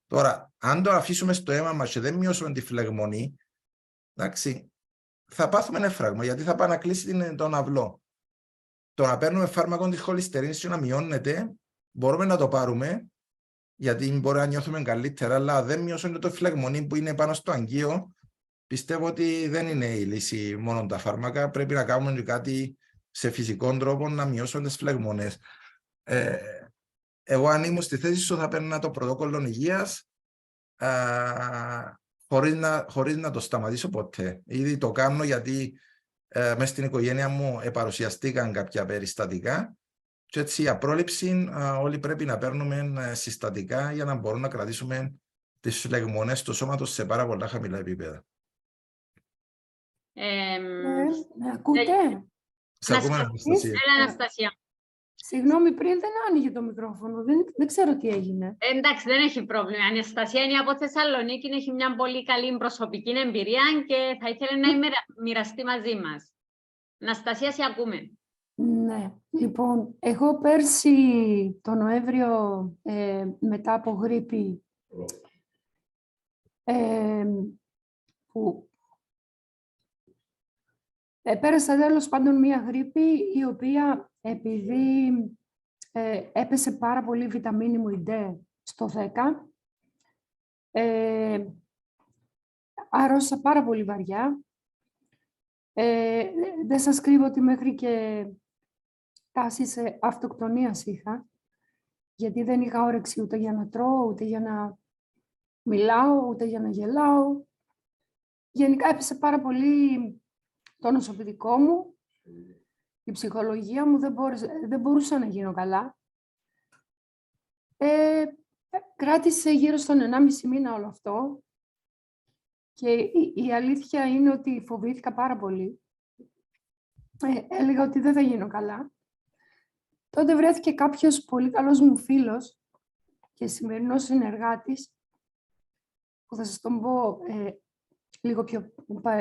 Τώρα, αν το αφήσουμε στο αίμα μας και δεν μειώσουμε τη φλεγμονή, εντάξει, θα πάθουμε νεφράγμα, γιατί θα πάει να κλείσει τον αυλό. Το να παίρνουμε φάρμακο της χολυστερίνης και να μειώνεται, μπορούμε να το πάρουμε, γιατί μπορεί να νιώθουμε καλύτερα, αλλά δεν μειώσουμε το φλεγμονή που είναι πάνω στο αγγείο. Πιστεύω ότι δεν είναι η λύση μόνο τα φάρμακα. Πρέπει να κάνουμε και κάτι σε φυσικό τρόπο να μειώσουν τις φλεγμονές. Εγώ, αν ήμουν στη θέση σου, θα παίρνα το πρωτόκολλο υγείας χωρίς να το σταματήσω ποτέ. Ήδη το κάνω, γιατί μέσα στην οικογένεια μου παρουσιαστήκαν κάποια περιστατικά Και έτσι για πρόληψη όλοι πρέπει να παίρνουμε συστατικά για να μπορούμε να κρατήσουμε τις φλεγμονές του σώματος σε πάρα πολλά χαμηλά επίπεδα. Με ακούτε? Σε ακούμε, Αναστασία. Έλα, Αναστασία. Συγγνώμη, πριν δεν άνοιγε το μικρόφωνο. Δεν ξέρω τι έγινε. Εντάξει, δεν έχει πρόβλημα. Η Αναστασία είναι από Θεσσαλονίκη, έχει μια πολύ καλή προσωπική εμπειρία και θα ήθελε να μοιραστεί μαζί μας. Αναστασία, σε ακούμε. Ναι, λοιπόν, εγώ πέρσι το Νοέμβριο μετά από γρίπη που πέρασα τέλος πάντων μία γρίπη η οποία επειδή έπεσε πάρα πολύ η βιταμίνη μου D στο 10 άρρωσα πάρα πολύ βαριά. Δεν σας κρύβω ότι μέχρι και τάσεις αυτοκτονίας είχα, γιατί δεν είχα όρεξη ούτε για να τρώω, ούτε για να μιλάω, ούτε για να γελάω. Γενικά έπεσε πάρα πολύ το νοσοποιητικό μου, η ψυχολογία μου, δεν μπορούσα να γίνω καλά. Κράτησε γύρω στον 1,5 μήνα όλο αυτό και η αλήθεια είναι ότι φοβήθηκα πάρα πολύ. Έλεγα ότι δεν θα γίνω καλά. Τότε βρέθηκε κάποιος πολύ καλός μου φίλος και σημερινός συνεργάτης, που θα σας τον πω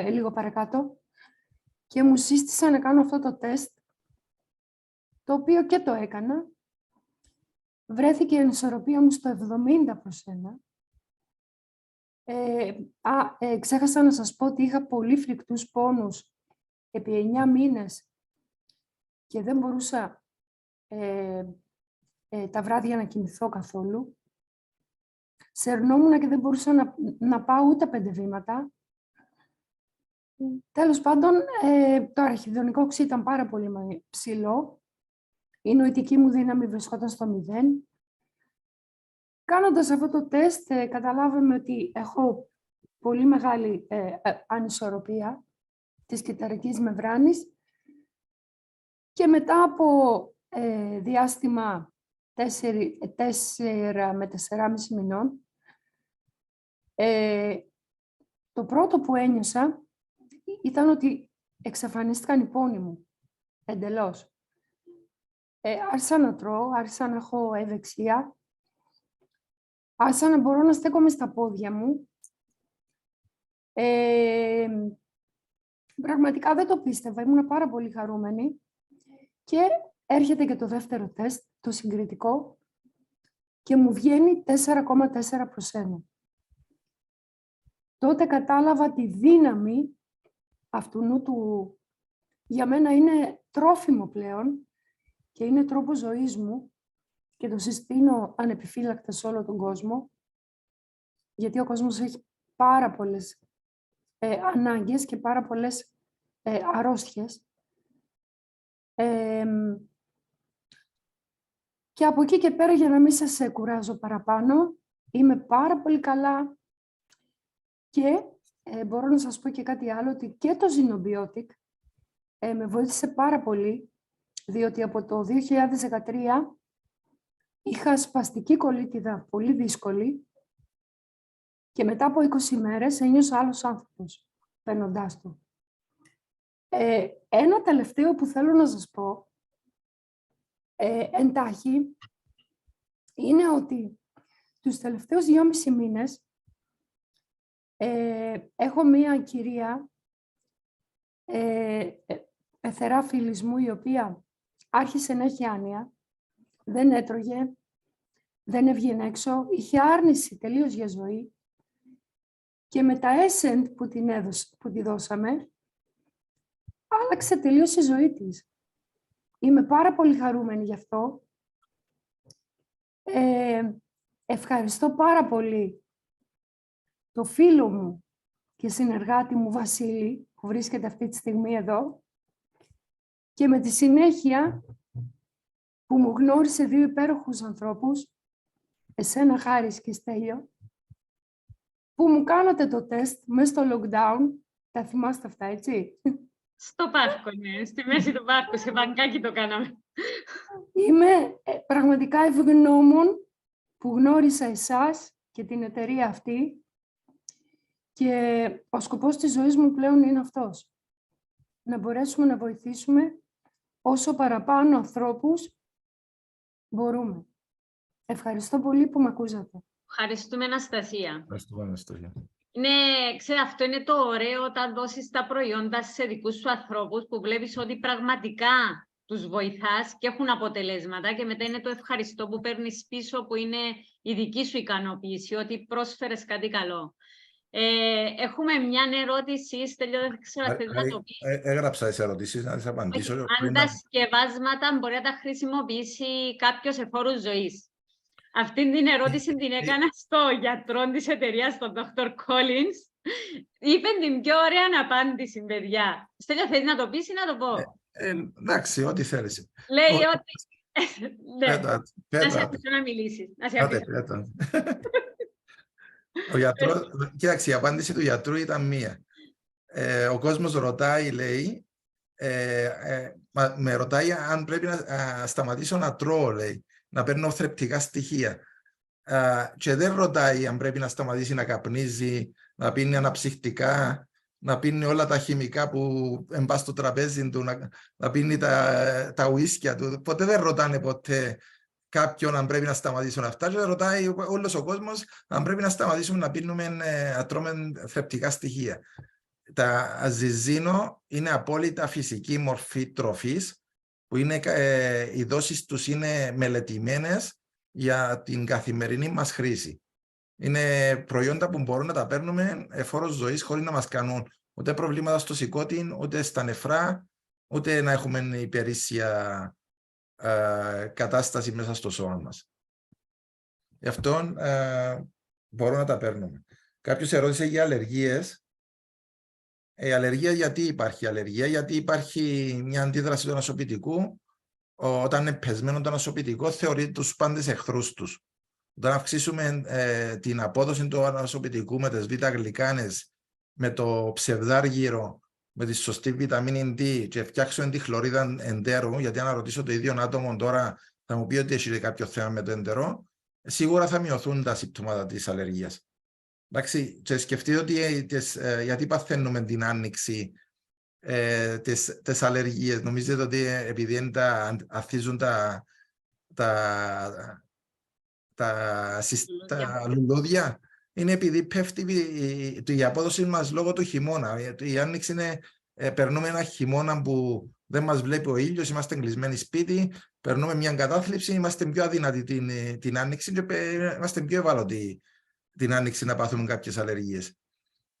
λίγο παρακάτω, και μου σύστησε να κάνω αυτό το τεστ, το οποίο και το έκανα. Βρέθηκε η ανισορροπία μου στο 70%. Ξέχασα να σας πω ότι είχα πολύ φρικτούς πόνους επί 9 μήνες και δεν μπορούσα τα βράδια να κοιμηθώ καθόλου. Σερνόμουν και δεν μπορούσα να πάω ούτε 5 βήματα. Τέλος πάντων, το αρχιδονικό οξύ ήταν πάρα πολύ ψηλό. Η νοητική μου δύναμη βρισκόταν στο 0. Κάνοντας αυτό το τεστ, καταλάβαμε ότι έχω πολύ μεγάλη ανισορροπία της κυταρικής μεμβράνης και μετά από διάστημα 4 με 4,5 μηνών, το πρώτο που ένιωσα ήταν ότι εξαφανίστηκαν οι πόνοι μου, εντελώς. Άρχισα να τρώω, άρχισα να έχω ευεξία, άρχισα να μπορώ να στέκομαι στα πόδια μου. Πραγματικά δεν το πίστευα, ήμουν πάρα πολύ χαρούμενη. Και έρχεται και το δεύτερο τεστ, το συγκριτικό, και μου βγαίνει 4,4 προς 1. Τότε κατάλαβα τη δύναμη αυτού του, για μένα είναι τρόφιμο πλέον και είναι τρόπος ζωής μου και το συστήνω ανεπιφύλακτα σε όλο τον κόσμο, γιατί ο κόσμος έχει πάρα πολλές ανάγκες και πάρα πολλές αρρώστιες. Και από εκεί και πέρα, για να μην σας κουράζω παραπάνω, είμαι πάρα πολύ καλά και μπορώ να σας πω και κάτι άλλο, ότι και το Xenobiotic με βοήθησε πάρα πολύ, διότι από το 2013 είχα σπαστική κολίτιδα πολύ δύσκολη και μετά από 20 μέρες ένιωσα άλλος άνθρωπος παίρνοντάς το. Ένα τελευταίο που θέλω να σας πω, εντάχει, είναι ότι τους τελευταίους 2,5 μήνες έχω μία κυρία, πεθερά φίλης μου, η οποία άρχισε να έχει άνοια, δεν έτρωγε, δεν έβγαινε έξω, είχε άρνηση τελείως για ζωή και με τα Essent που τη δώσαμε, άλλαξε τελείως η ζωή της. Είμαι πάρα πολύ χαρούμενη γι' αυτό. Ευχαριστώ πάρα πολύ το φίλο μου και συνεργάτη μου Βασίλη, που βρίσκεται αυτή τη στιγμή εδώ, και με τη συνέχεια που μου γνώρισε 2 υπέροχους ανθρώπους, εσένα Χάρης και Στέλιο, που μου κάνατε το τεστ μέσα στο lockdown. Τα θυμάστε αυτά, έτσι? Στο πάρκο, ναι. Στη μέση του πάρκου, σε μπανκάκι το κάναμε. Είμαι πραγματικά ευγνώμων που γνώρισα εσάς και την εταιρεία αυτή και ο σκοπός της ζωής μου πλέον είναι αυτός. Να μπορέσουμε να βοηθήσουμε όσο παραπάνω ανθρώπους μπορούμε. Ευχαριστώ πολύ που με ακούσατε. Ευχαριστούμε, Αναστασία. Ευχαριστούμε, Αναστασία. Αυτό είναι το ωραίο όταν δώσεις τα προϊόντα σε δικούς σου ανθρώπους που βλέπεις ότι πραγματικά τους βοηθάς και έχουν αποτελέσματα και μετά είναι το ευχαριστώ που παίρνεις πίσω που είναι η δική σου ικανοποίηση, ότι πρόσφερες κάτι καλό. Έχουμε μια ερώτηση, Στέλιο, δεν ξέρω αν θέλεις να το πεις. Έγραψα τις ερωτήσεις, να τις απαντήσω. Αν τα σκευάσματα μπορεί να τα χρησιμοποιήσει κάποιος σε φόρους ζωής. Αυτή την ερώτηση την έκανα στο γιατρό της εταιρείας, τον Dr. Collins. Είπε την πιο ωραία απάντηση, παιδιά. Στέλιο, θέλεις να το πεις ή να το πω? Εντάξει, ό,τι θέλεις. Λέει ότι... Να σε αφήσω να μιλήσεις. Ο γιατρός, κοίταξε, η απάντηση του γιατρού ήταν μία. Ο κόσμος ρωτάει, λέει, με ρωτάει αν πρέπει να σταματήσω να τρώω, λέει, να παίρνω θρεπτικά στοιχεία. Και δεν ρωτάει αν πρέπει να σταματήσει να καπνίζει, να πίνει αναψυκτικά, να πίνει όλα τα χημικά που εμπά στο τραπέζι του, να πίνει τα ουίσκια του. Ποτέ δεν ρωτάνε ποτέ κάποιον αν πρέπει να σταματήσουν αυτά. Και ρωτάει όλος ο κόσμος αν πρέπει να σταματήσουμε να πίνουμε, να τρώμε θρεπτικά στοιχεία. Τα αζιζίνο είναι απόλυτα φυσική μορφή τροφής, που είναι, οι δόσεις τους είναι μελετημένες για την καθημερινή μας χρήση. Είναι προϊόντα που μπορούμε να τα παίρνουμε εφόρος ζωής χωρίς να μας κάνουν ούτε προβλήματα στο σηκώτη, ούτε στα νεφρά, ούτε να έχουμε υπερίσσια κατάσταση μέσα στο σώμα μας. Γι' αυτό μπορούμε να τα παίρνουμε. Κάποιος ερώτησε για αλλεργίες. Η αλλεργία, γιατί υπάρχει αλλεργία? Γιατί υπάρχει μια αντίδραση του ανασωπητικού. Όταν είναι πεσμένο το ανασωπητικό, θεωρεί τους πάντες εχθρούς τους. Όταν αυξήσουμε την απόδοση του ανασωπητικού με τις β-γλυκάνες, με το ψευδάργυρο, με τη σωστή βιταμίνη D και φτιάξουμε τη χλωρίδα εντέρου, γιατί αν ρωτήσω το ίδιο άτομο τώρα θα μου πει ότι έχει κάποιο θέμα με το εντερό, σίγουρα θα μειωθούν τα συμπτώματα της αλλεργίας. Εντάξει, και σκεφτείτε ότι γιατί παθαίνουμε την άνοιξη τις αλλεργίες. Νομίζετε ότι επειδή αθίζουν τα λουλούδια? Είναι επειδή πέφτει η απόδοση μας λόγω του χειμώνα. Η άνοιξη είναι, περνούμε ένα χειμώνα που δεν μας βλέπει ο ήλιος, είμαστε κλεισμένοι σπίτι, περνούμε μια κατάθλιψη, είμαστε πιο αδύνατοι την άνοιξη και είμαστε πιο ευάλωτοι την άνοιξη να πάθουν κάποιες αλλεργίες.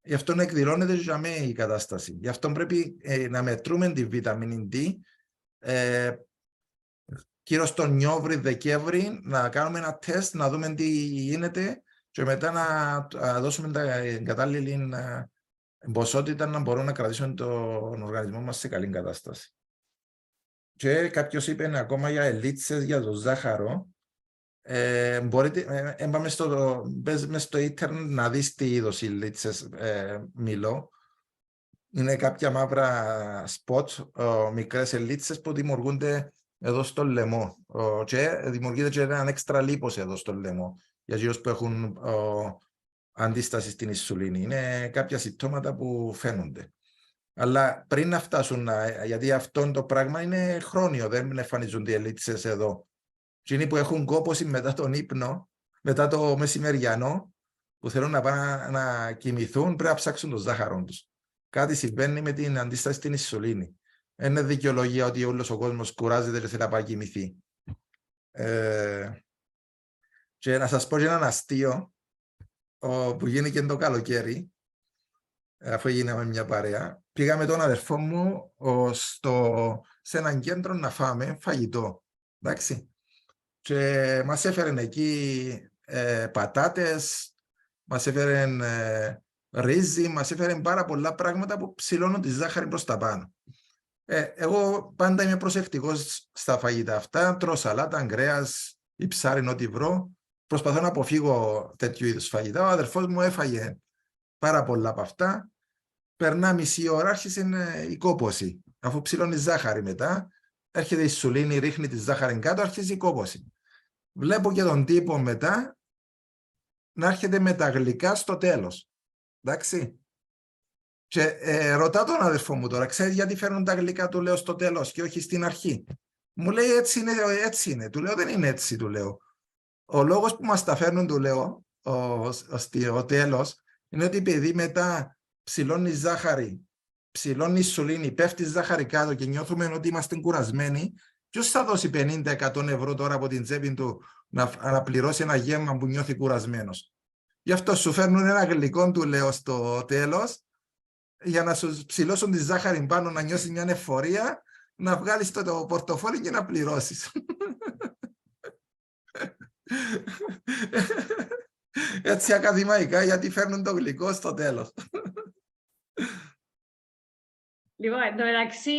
Γι' αυτό να εκδηλώνεται jamais η κατάσταση. Γι' αυτό πρέπει να μετρούμε τη βιταμίνη D γύρω στον Νιόβρη-Δεκέμβρη, να κάνουμε ένα τεστ, να δούμε τι γίνεται και μετά να δώσουμε την κατάλληλη ποσότητα να μπορούμε να κρατήσουμε τον οργανισμό μας σε καλή κατάσταση. Και κάποιος είπε ακόμα για ελίτσες, για το ζάχαρο. Μπορείτε, μπες μες στο ίντερνετ να δεις τι είδος ελίτσες μιλώ. Είναι κάποια μαύρα σποτ, μικρές ελίτσες που δημιουργούνται εδώ στο λαιμό και δημιουργείται και ένα έξτρα λίπος εδώ στο λαιμό για εκείνους που έχουν αντίσταση στην ινσουλίνη. Είναι κάποια συμπτώματα που φαίνονται. Αλλά πριν να φτάσουν, γιατί αυτό το πράγμα είναι χρόνιο, δεν εμφανίζονται οι ελίτσες εδώ. Εκείνοι που έχουν κόπωση μετά τον ύπνο, μετά το μεσημεριανό, που θέλουν να πάνε να κοιμηθούν, πρέπει να ψάξουν το ζάχαρο τους. Κάτι συμβαίνει με την αντίσταση στην ινσουλίνη. Είναι δικαιολογία ότι όλος ο κόσμος κουράζεται και θέλει να πάει κοιμηθεί. Και να σας πω και έναν αστείο που γίνει και το καλοκαίρι, αφού γίναμε μια παρέα. Πήγαμε τον αδερφό μου σε έναν κέντρο να φάμε φαγητό. Εντάξει. Και μας έφεραν εκεί πατάτες, μας έφεραν ρύζι, μας έφεραν πάρα πολλά πράγματα που ψηλώνουν τη ζάχαρη προς τα πάνω. Εγώ πάντα είμαι προσεκτικός στα φαγητά αυτά, τρώω σαλάτα, κρέας ή ψάρι, ό,τι βρω. Προσπαθώ να αποφύγω τέτοιου είδους φαγητά. Ο αδερφός μου έφαγε πάρα πολλά από αυτά. Περνά μισή ώρα, άρχισε η κόπωση, αφού ψηλώνει ζάχαρη μετά. έρχεται η σουλήνη, ρίχνει τη ζάχαρη κάτω, αρχίζει η κόπωση. Βλέπω και τον τύπο μετά να έρχεται με τα γλυκά στο τέλος. Εντάξει. Και ρωτά τον αδερφό μου τώρα, ξέρεις γιατί φέρνουν τα γλυκά, του λέω, στο τέλος και όχι στην αρχή. Μου λέει έτσι είναι, έτσι είναι. Του λέω δεν είναι έτσι, του λέω. Ο λόγος που μας τα φέρνουν, του λέω, ο τέλος, είναι ότι επειδή μετά ψηλώνει ζάχαρη, ψηλώνει σουλήνη, πέφτει ζάχαρη κάτω και νιώθουμε ότι είμαστε κουρασμένοι, ποιος θα δώσει 50-100 ευρώ τώρα από την τσέπη του να πληρώσει ένα γεύμα που νιώθει κουρασμένος. Γι' αυτό σου φέρνουν ένα γλυκό, του λέω, στο τέλος, για να σου ψηλώσουν τη ζάχαρη πάνω, να νιώσεις μια εφορία, να βγάλεις το πορτοφόλι και να πληρώσεις. Έτσι ακαδημαϊκά, γιατί φέρνουν το γλυκό στο τέλος. Λοιπόν, εν τω μεταξύ,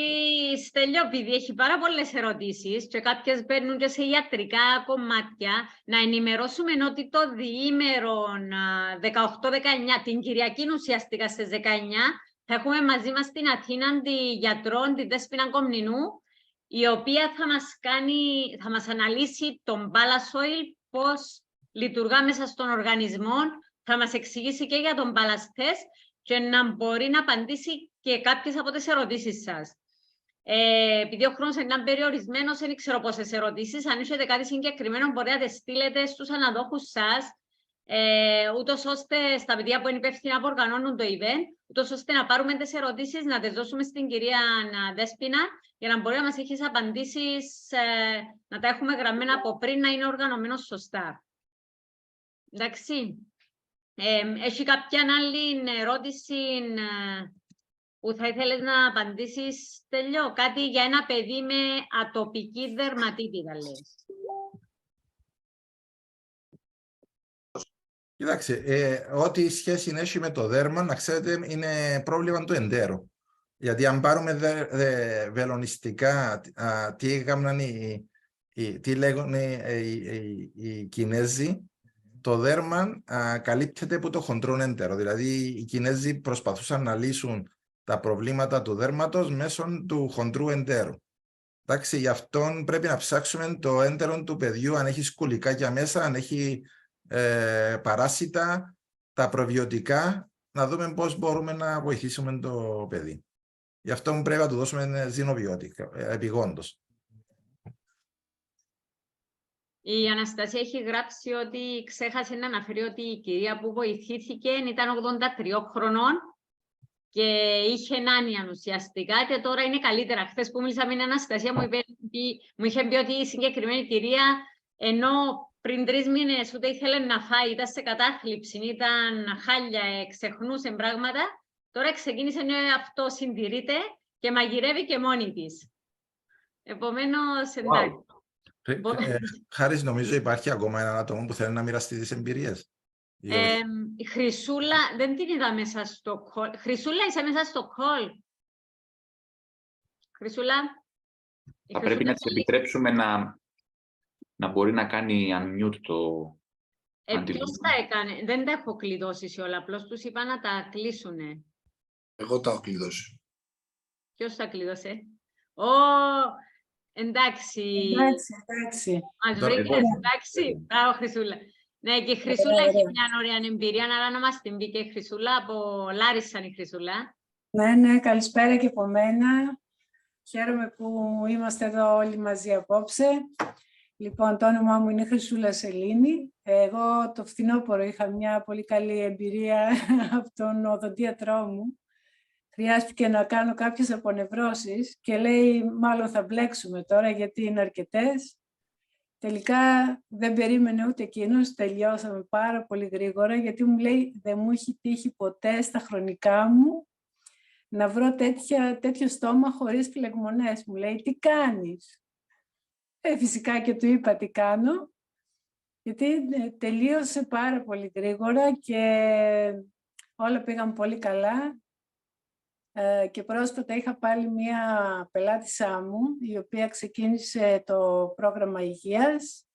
Στέλιο, επειδή έχει πάρα πολλές ερωτήσεις και κάποιες μπαίνουν και σε ιατρικά κομμάτια, να ενημερώσουμε ότι το διήμερο 18-19, την Κυριακή ουσιαστικά στις 19, θα έχουμε μαζί μας στην Αθήνα τη γιατρό, τη Δέσποινα Κομνηνού, η οποία θα μας αναλύσει τον ballast oil, πώς λειτουργά μέσα στον οργανισμό, θα μας εξηγήσει και για τον ballast test και να μπορεί να απαντήσει και κάποιες από τις ερωτήσεις σας. Επειδή ο χρόνος είναι περιορισμένος, δεν ξέρω πόσες ερωτήσεις. Αν έχετε κάτι συγκεκριμένο, μπορείτε να τις στείλετε στους αναδόχους σας, ούτως ώστε στα παιδιά που είναι υπεύθυνα που οργανώνουν το event, ούτως ώστε να πάρουμε τις ερωτήσεις, να τις δώσουμε στην κυρία Δέσποινα, για να μπορεί να μας έχει απαντήσεις, να τα έχουμε γραμμένα από πριν, να είναι οργανωμένο σωστά. Εντάξει. Έχει κάποια άλλη ερώτηση που θα ήθελες να απαντήσεις, Τελειώ? Κάτι για ένα παιδί με ατοπική δερματίτιδα, λες. Κοιτάξτε, ό,τι σχέση έχει με το δέρμα, να ξέρετε, είναι πρόβλημα του εντέρου. Γιατί αν πάρουμε βελονιστικά τι λέγονται οι Κινέζοι, το δέρμα καλύπτεται από το χοντρό έντερο. Δηλαδή, οι Κινέζοι προσπαθούσαν να λύσουν τα προβλήματα του δέρματος μέσω του χοντρού εντέρου. Εντάξει, γι' αυτό πρέπει να ψάξουμε το έντερο του παιδιού, αν έχει σκουλικάκια μέσα, αν έχει παράσιτα, τα προβιωτικά, να δούμε πώς μπορούμε να βοηθήσουμε το παιδί. Γι' αυτό πρέπει να του δώσουμε ζυνοβιώτικα, επιγόντως. Η Αναστασία έχει γράψει ότι ξέχασε να αναφέρει ότι η κυρία που βοηθήθηκε ήταν 83 χρονών και είχε άνοια ουσιαστικά και τώρα είναι καλύτερα. Χθες που μίλησα με την Αναστασία μου είχε πει ότι η συγκεκριμένη κυρία, ενώ πριν 3 μήνες ούτε ήθελε να φάει, ήταν σε κατάθλιψη, ήταν χάλια, ξεχνούσε πράγματα, τώρα ξεκίνησε να αυτοσυντηρείται και μαγειρεύει και μόνη της. Επομένως, εντάξει. Χάρης, νομίζω υπάρχει ακόμα έναν άτομο που θέλει να μοιραστεί τις εμπειρίες. Η Χρυσούλα, δεν την είδα μέσα στο call. Χρυσούλα, είσαι μέσα στο call. Χρυσούλα. Θα πρέπει να της επιτρέψουμε να μπορεί να κάνει unmute το ποιος τα έκανε? Δεν τα έχω κλειδώσει όλα, απλώς τους είπα να τα κλείσουνε. Εγώ τα έχω κλειδώσει. Ποιος τα κλείδωσε? Εντάξει. Μας βρήκες, εντάξει. Μπράβο, Χρυσούλα. Ναι, και η Χρυσούλα έχει μια ωραία εμπειρία, αλλά να μας την πει και η Χρυσούλα, από Λάρισαν η Χρυσούλα. Ναι, καλησπέρα και από μένα. Χαίρομαι που είμαστε εδώ όλοι μαζί απόψε. Λοιπόν, το όνομά μου είναι Χρυσούλα Σελήνη. Εγώ το φθινόπωρο είχα μια πολύ καλή εμπειρία από τον οδοντίατρό μου. Χρειάστηκε να κάνω κάποιες απονευρώσεις και λέει μάλλον θα μπλέξουμε τώρα γιατί είναι αρκετές. Τελικά δεν περίμενε ούτε εκείνος, τελειώσαμε πάρα πολύ γρήγορα γιατί μου λέει δεν μου έχει τύχει ποτέ στα χρονικά μου να βρω τέτοιο στόμα χωρίς φλεγμονές. Μου λέει τι κάνεις? Φυσικά και του είπα τι κάνω γιατί τελείωσε πάρα πολύ γρήγορα και όλα πήγαν πολύ καλά. Και πρόσφατα είχα πάλι μία πελάτησά μου, η οποία ξεκίνησε το πρόγραμμα υγείας,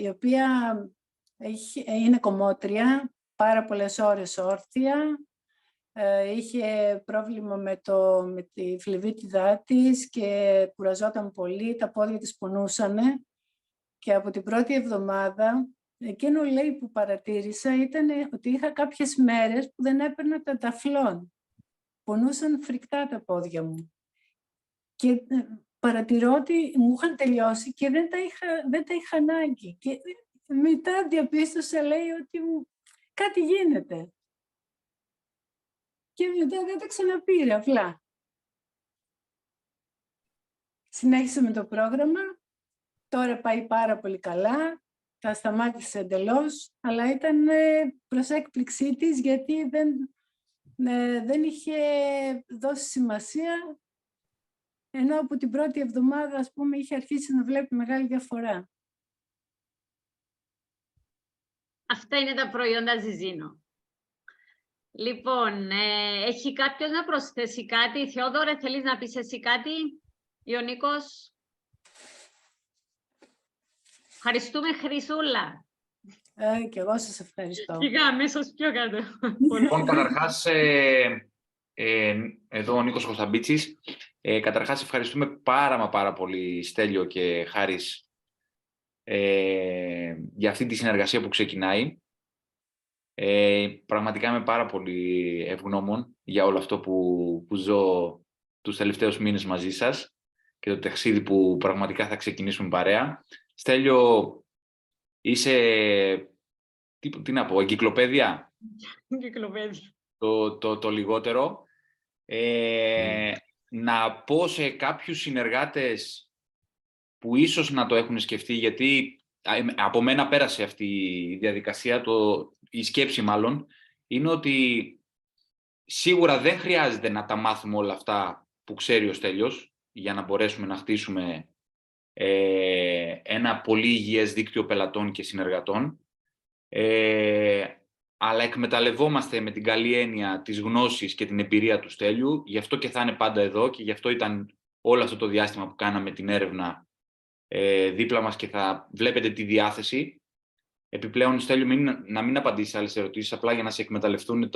η οποία είναι κομμότρια, πάρα πολλές ώρες όρθια είχε πρόβλημα με τη φλεβίτιδά της και κουραζόταν πολύ, τα πόδια της πονούσανε. Και από την πρώτη εβδομάδα, εκείνο λέει που παρατήρησα ήταν ότι είχα κάποιες μέρες που δεν έπαιρνα τα ταφλόν. Πονούσαν φρικτά τα πόδια μου. Και παρατηρώ ότι μου είχαν τελειώσει και δεν τα είχα ανάγκη. Και μετά διαπίστωσα, λέει, ότι κάτι γίνεται. Και μετά δεν τα ξαναπήρε, απλά. Συνέχισε με το πρόγραμμα. Τώρα πάει πάρα πολύ καλά. Τα σταμάτησε εντελώς, αλλά ήταν προς έκπληξή της, γιατί δεν είχε δώσει σημασία, ενώ από την πρώτη εβδομάδα, ας πούμε, είχε αρχίσει να βλέπει μεγάλη διαφορά. Αυτά είναι τα προϊόντα Ζιζίνο. Λοιπόν, έχει κάποιος να προσθέσει κάτι? Θεόδωρε, θέλεις να πεις εσύ κάτι? Ιωνίκος? Ευχαριστούμε, Χρυσούλα. Και εγώ σας ευχαριστώ. Πήγα αμέσως πιο κάτω. Λοιπόν, καταρχάς, εδώ ο Νίκος Κωνσταμπίτσης. Καταρχάς, ευχαριστούμε πάρα πολύ, Στέλιο και Χάρης, για αυτή τη συνεργασία που ξεκινάει. Πραγματικά είμαι πάρα πολύ ευγνώμων για όλο αυτό που ζω τους τελευταίους μήνες μαζί σας και το ταξίδι που πραγματικά θα ξεκινήσουμε παρέα. Στέλιο, είσαι, τι να πω, εγκυκλοπαίδεια. Το λιγότερο. Να πω σε κάποιους συνεργάτες που ίσως να το έχουν σκεφτεί, γιατί από μένα πέρασε αυτή η διαδικασία, η σκέψη μάλλον, είναι ότι σίγουρα δεν χρειάζεται να τα μάθουμε όλα αυτά που ξέρει ο Στέλιος για να μπορέσουμε να χτίσουμε ένα πολύ υγιές δίκτυο πελατών και συνεργατών, αλλά εκμεταλλευόμαστε με την καλή έννοια της γνώσης και την εμπειρία του Στέλιου, γι' αυτό και θα είναι πάντα εδώ και γι' αυτό ήταν όλο αυτό το διάστημα που κάναμε την έρευνα δίπλα μας και θα βλέπετε τη διάθεση. Επιπλέον, Στέλιο, να μην απαντήσεις άλλες ερωτήσεις, απλά για να σε εκμεταλλευτούν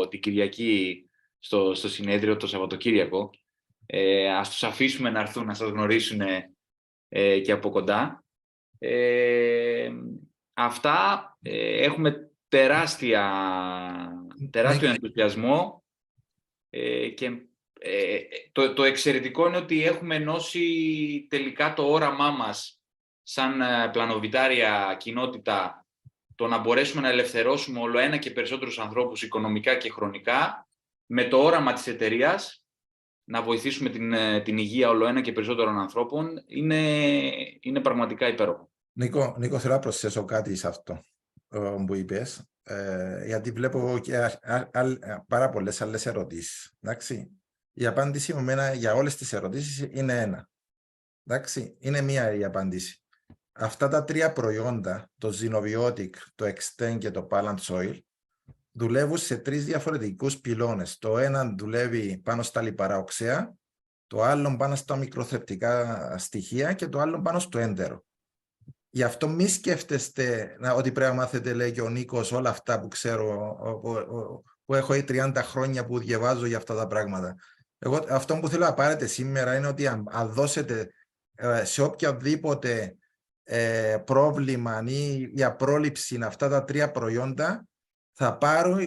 την Κυριακή στο συνέδριο, το Σαββατοκύριακο. Ας τους αφήσουμε να έρθουν να σας γνωρίσουν και από κοντά. Αυτά, έχουμε τεράστιο ενθουσιασμό και το εξαιρετικό είναι ότι έχουμε ενώσει τελικά το όραμά μας σαν πλανοβιτάρια κοινότητα, το να μπορέσουμε να ελευθερώσουμε όλο ένα και περισσότερους ανθρώπους οικονομικά και χρονικά, με το όραμα της εταιρείας να βοηθήσουμε την υγεία όλο ένα και περισσότερων ανθρώπων. Είναι πραγματικά υπέροχο. Νίκο, θέλω να προσθέσω κάτι σε αυτό που είπες, γιατί βλέπω και πάρα πολλές άλλες ερωτήσεις. Εντάξει. Η απάντηση με μένα για όλες τις ερωτήσεις είναι ένα. Εντάξει. Είναι μία η απάντηση. Αυτά τα τρία προϊόντα, το Zinobiotic, το Extend και το Balance Soil, δουλεύουν σε τρεις διαφορετικούς πυλώνες. Το ένα δουλεύει πάνω στα λιπαρά οξέα, το άλλο πάνω στα μικροθρεπτικά στοιχεία και το άλλο πάνω στο έντερο. Γι' αυτό μη σκέφτεστε ότι πρέπει να μάθετε, λέει και ο Νίκος, όλα αυτά που ξέρω, που έχω 30 χρόνια που διαβάζω για αυτά τα πράγματα. Εγώ αυτό που θέλω να πάρετε σήμερα είναι ότι αν δώσετε σε οποιαδήποτε πρόβλημα ή για πρόληψη αυτά τα τρία προϊόντα, θα πάρω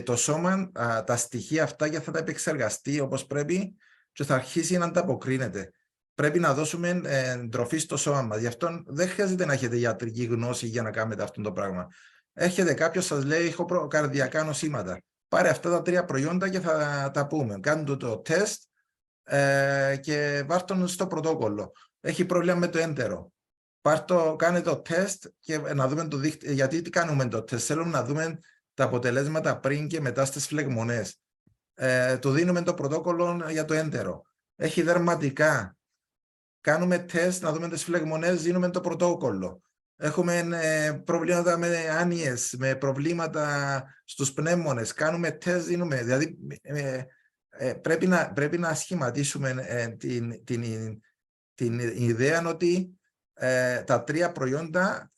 το σώμα τα στοιχεία αυτά και θα τα επεξεργαστεί όπως πρέπει και θα αρχίσει να ανταποκρίνεται. Πρέπει να δώσουμε τροφή στο σώμα μας. Γι' αυτό δεν χρειάζεται να έχετε ιατρική γνώση για να κάνετε αυτό το πράγμα. Έρχεται κάποιος, σας λέει, έχω καρδιακά νοσήματα. Πάρε αυτά τα τρία προϊόντα και θα τα πούμε. Κάντε το τεστ και βάρ' τον στο πρωτόκολλο. Έχει πρόβλημα με το έντερο. Κάνε το τεστ και να δούμε το δίκτυο. Γιατί τι κάνουμε το τεστ? Θέλουμε να δούμε τα αποτελέσματα πριν και μετά στις φλεγμονές. Του δίνουμε το πρωτόκολλο για το έντερο. Έχει δερματικά. Κάνουμε τεστ να δούμε τις φλεγμονές, δίνουμε το πρωτόκολλο. Έχουμε προβλήματα με άνοιες, με προβλήματα στους πνεύμονες. Κάνουμε τεστ, δίνουμε. Δηλαδή πρέπει να σχηματίσουμε την ιδέα ότι τα τρία προϊόντα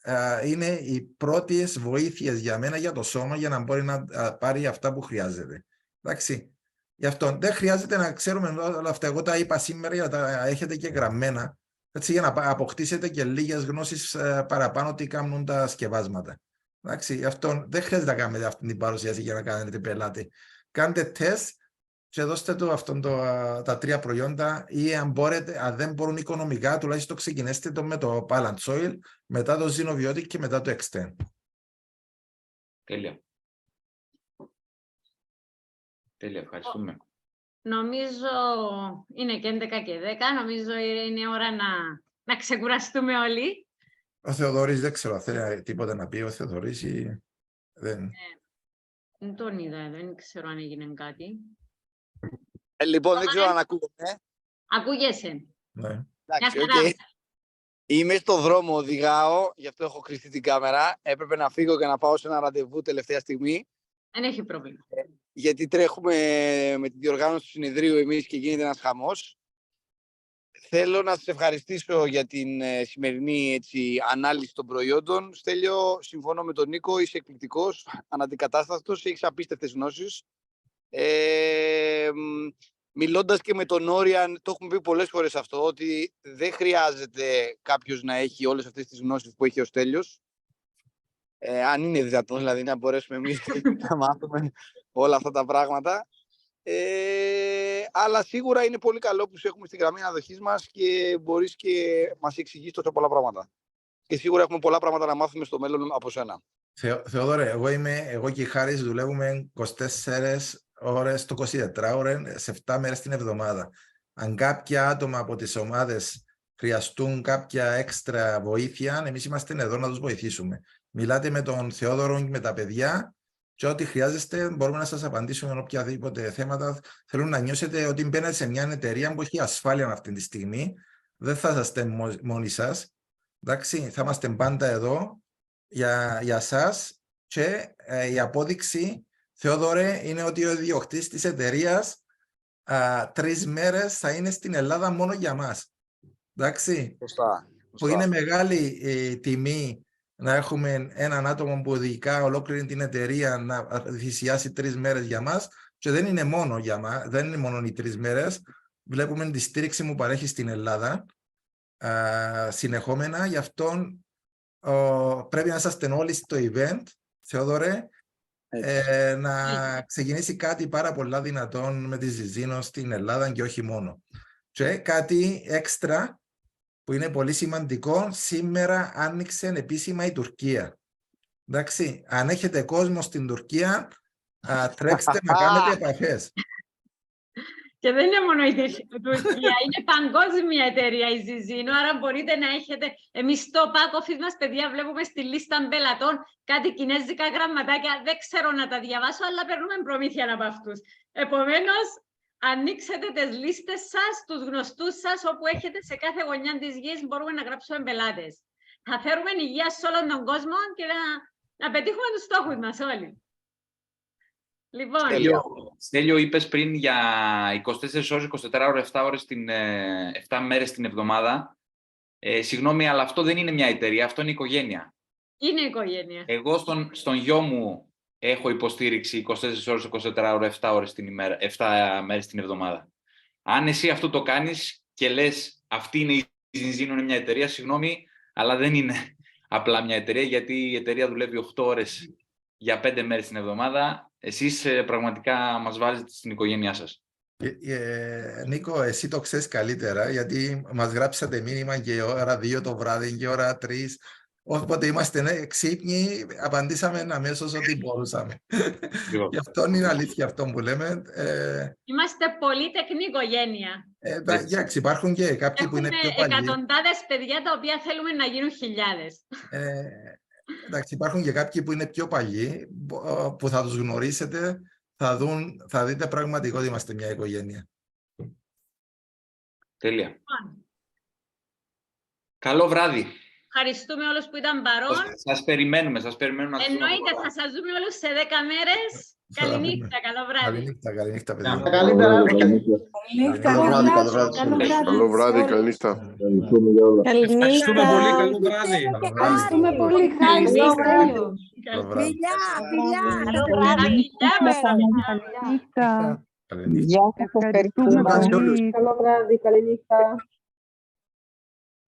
είναι οι πρώτες βοήθειες για μένα, για το σώμα, για να μπορεί να πάρει αυτά που χρειάζεται. Εντάξει. Γι' αυτό δεν χρειάζεται να ξέρουμε όλα αυτά. Εγώ τα είπα σήμερα για τα έχετε και γραμμένα. Έτσι, για να αποκτήσετε και λίγες γνώσεις παραπάνω τι κάνουν τα σκευάσματα. Εντάξει, γι' αυτό δεν χρειάζεται να κάνετε αυτή την παρουσίαση για να κάνετε την πελάτη. Κάντε τεστ και δώστε του τα 3 προϊόντα ή αν δεν μπορούν οικονομικά, τουλάχιστον ξεκινήστε το με το Balance Oil, μετά το Xenobiotic και μετά το Extend. Τέλεια. Τέλεια, ευχαριστούμε. Νομίζω είναι και 11 και 10. Νομίζω είναι ώρα να ξεκουραστούμε όλοι. Ο Θεοδωρής δεν ξέρω, θέλει τίποτα να πει ο Θεοδωρής ή δεν. Δεν τον είδα, δεν ξέρω αν έγινε κάτι. Λοιπόν, δεν ξέρω αν ακούγομαι. Ακούγεσαι. Ναι. Εντάξει, Μια χαρά. οκ. Είμαι στο δρόμο, οδηγάω, γι' αυτό έχω κρυφτεί την κάμερα. Έπρεπε να φύγω και να πάω σε ένα ραντεβού τελευταία στιγμή. Δεν έχει πρόβλημα. Γιατί τρέχουμε με την διοργάνωση του συνεδρίου εμείς και γίνεται ένας χαμός. Θέλω να σας ευχαριστήσω για την σημερινή ανάλυση των προϊόντων. Στέλιο, συμφωνώ με τον Νίκο, είσαι εκπληκτικός, αναντικατάστατος, έχεις απίστευτες γνώσεις. Μιλώντας και με τον Όριαν, το έχουμε πει πολλές φορές αυτό, ότι δεν χρειάζεται κάποιος να έχει όλες αυτές τις γνώσεις που έχει ο Στέλιος. Αν είναι δυνατόν, δηλαδή, να μπορέσουμε εμείς να μάθουμε όλα αυτά τα πράγματα. Αλλά σίγουρα είναι πολύ καλό που σε έχουμε στη γραμμή αναδοχής μας και μπορείς και μας εξηγείς τόσα πολλά πράγματα. Και σίγουρα έχουμε πολλά πράγματα να μάθουμε στο μέλλον από σένα. Θεόδωρε, εγώ και η Χάρης δουλεύουμε 24 ώρες το 24 ώρες, σε 7 μέρες την εβδομάδα. Αν κάποια άτομα από τις ομάδες χρειαστούν κάποια έξτρα βοήθεια, εμείς είμαστε εδώ να τους βοηθήσουμε. Μιλάτε με τον Θεόδωρο και με τα παιδιά και ό,τι χρειάζεστε μπορούμε να σας απαντήσουμε με οποιαδήποτε θέματα. Θέλω να νιώσετε ότι μπαίνετε σε μια εταιρεία που έχει ασφάλεια αυτή τη στιγμή. Δεν θα είστε μόνοι σας. Εντάξει, θα είμαστε πάντα εδώ για σας και η απόδειξη, Θεόδωρε, είναι ότι ο ιδιοκτήτης της εταιρείας 3 μέρες θα είναι στην Ελλάδα μόνο για μας. Εντάξει, Σωστά. που είναι μεγάλη τιμή να έχουμε έναν άτομο που ειδικά ολόκληρη την εταιρεία να θυσιάσει 3 μέρες για μας και δεν είναι μόνο για μας, δεν είναι μόνο οι 3 μέρες. Βλέπουμε τη στήριξη που παρέχει στην Ελλάδα συνεχόμενα, γι' αυτό πρέπει να είσαστε όλοι στο event, Θεόδωρε, να ξεκινήσει κάτι πάρα πολλά δυνατόν με τη Ζιζίνο στην Ελλάδα και όχι μόνο. Και κάτι έξτρα που είναι πολύ σημαντικό, σήμερα άνοιξε επίσημα η Τουρκία. Εντάξει, αν έχετε κόσμο στην Τουρκία, τρέξτε να κάνετε επαφές. Και δεν είναι μόνο η Τουρκία, είναι παγκόσμια εταιρεία η Ζιζίνο, άρα μπορείτε να έχετε... Εμείς στο back office μας, παιδιά, βλέπουμε στη λίστα πελατών κάτι κινέζικα γραμματάκια, δεν ξέρω να τα διαβάσω, αλλά παίρνουμε προμήθεια από αυτούς. Επομένως, ανοίξετε τις λίστες σας, τους γνωστούς σας, όπου έχετε σε κάθε γωνιά της γης, μπορούμε να γράψουμε πελάτες. Θα φέρουμε υγεία σε όλον τον κόσμο και να πετύχουμε τους στόχους μας όλοι. Λοιπόν, Στέλιο, είπες πριν για 24 ώρες, 24 ώρες, 7 ώρες 7 μέρες την εβδομάδα. Συγγνώμη, αλλά αυτό δεν είναι μια εταιρεία, αυτό είναι οικογένεια. είναι οικογένεια. Εγώ στον γιο μου έχω υποστήριξη 24 ώρες, 24 ώρες, 7 ώρες την ημέρα, 7 μέρες την εβδομάδα. Αν εσύ αυτό το κάνεις και λες αυτή είναι η Ζινζίνο, είναι μια εταιρεία, συγγνώμη, αλλά δεν είναι απλά μια εταιρεία, γιατί η εταιρεία δουλεύει 8 ώρες για 5 μέρες την εβδομάδα. Εσείς πραγματικά μας βάζετε στην οικογένειά σας. Νίκο, εσύ το ξέρεις καλύτερα, γιατί μας γράψατε μήνυμα και ώρα 2 το βράδυ και ώρα 3. Όποτε είμαστε ξύπνοι, απαντήσαμε αμέσως ότι μπορούσαμε. Γι' αυτό είναι αλήθεια αυτό που λέμε. Είμαστε πολύ τεκνή οικογένεια. Εντάξει, υπάρχουν και κάποιοι που είναι πιο παλιοί. Έχουμε εκατοντάδες παιδιά τα οποία θέλουμε να γίνουν χιλιάδες. Εντάξει, υπάρχουν και κάποιοι που είναι πιο παλιοί, που θα τους γνωρίσετε, θα δείτε πραγματικά ότι είμαστε μια οικογένεια. Τέλεια. Καλό βράδυ. Ευχαριστούμε όλους που ήταν παρόν. Σας περιμένουμε να σας Εννοείται, θα σας δούμε όλους σε 10 μέρες. Καληνύχτα, καλό βράδυ. Καληνύχτα, παιδιά. Καλύτερα. Νύχτα, Καλό βράδυ, καλό βράδυ. Καλό βράδυ. Καλό βράδυ, καληνύχτα. Ευχαριστούμε πολύ. Καλό βράδυ. Ευχαριστούμε πολύ. Χάρη στο Στέλιο. Καλό βράδυ. Καλό βράδυ. Γεια Νύχτα. Καληνύχτα. Γεια σας, ευχαριστούμε πολύ. Καλό βράδυ. Καλή νύχτα.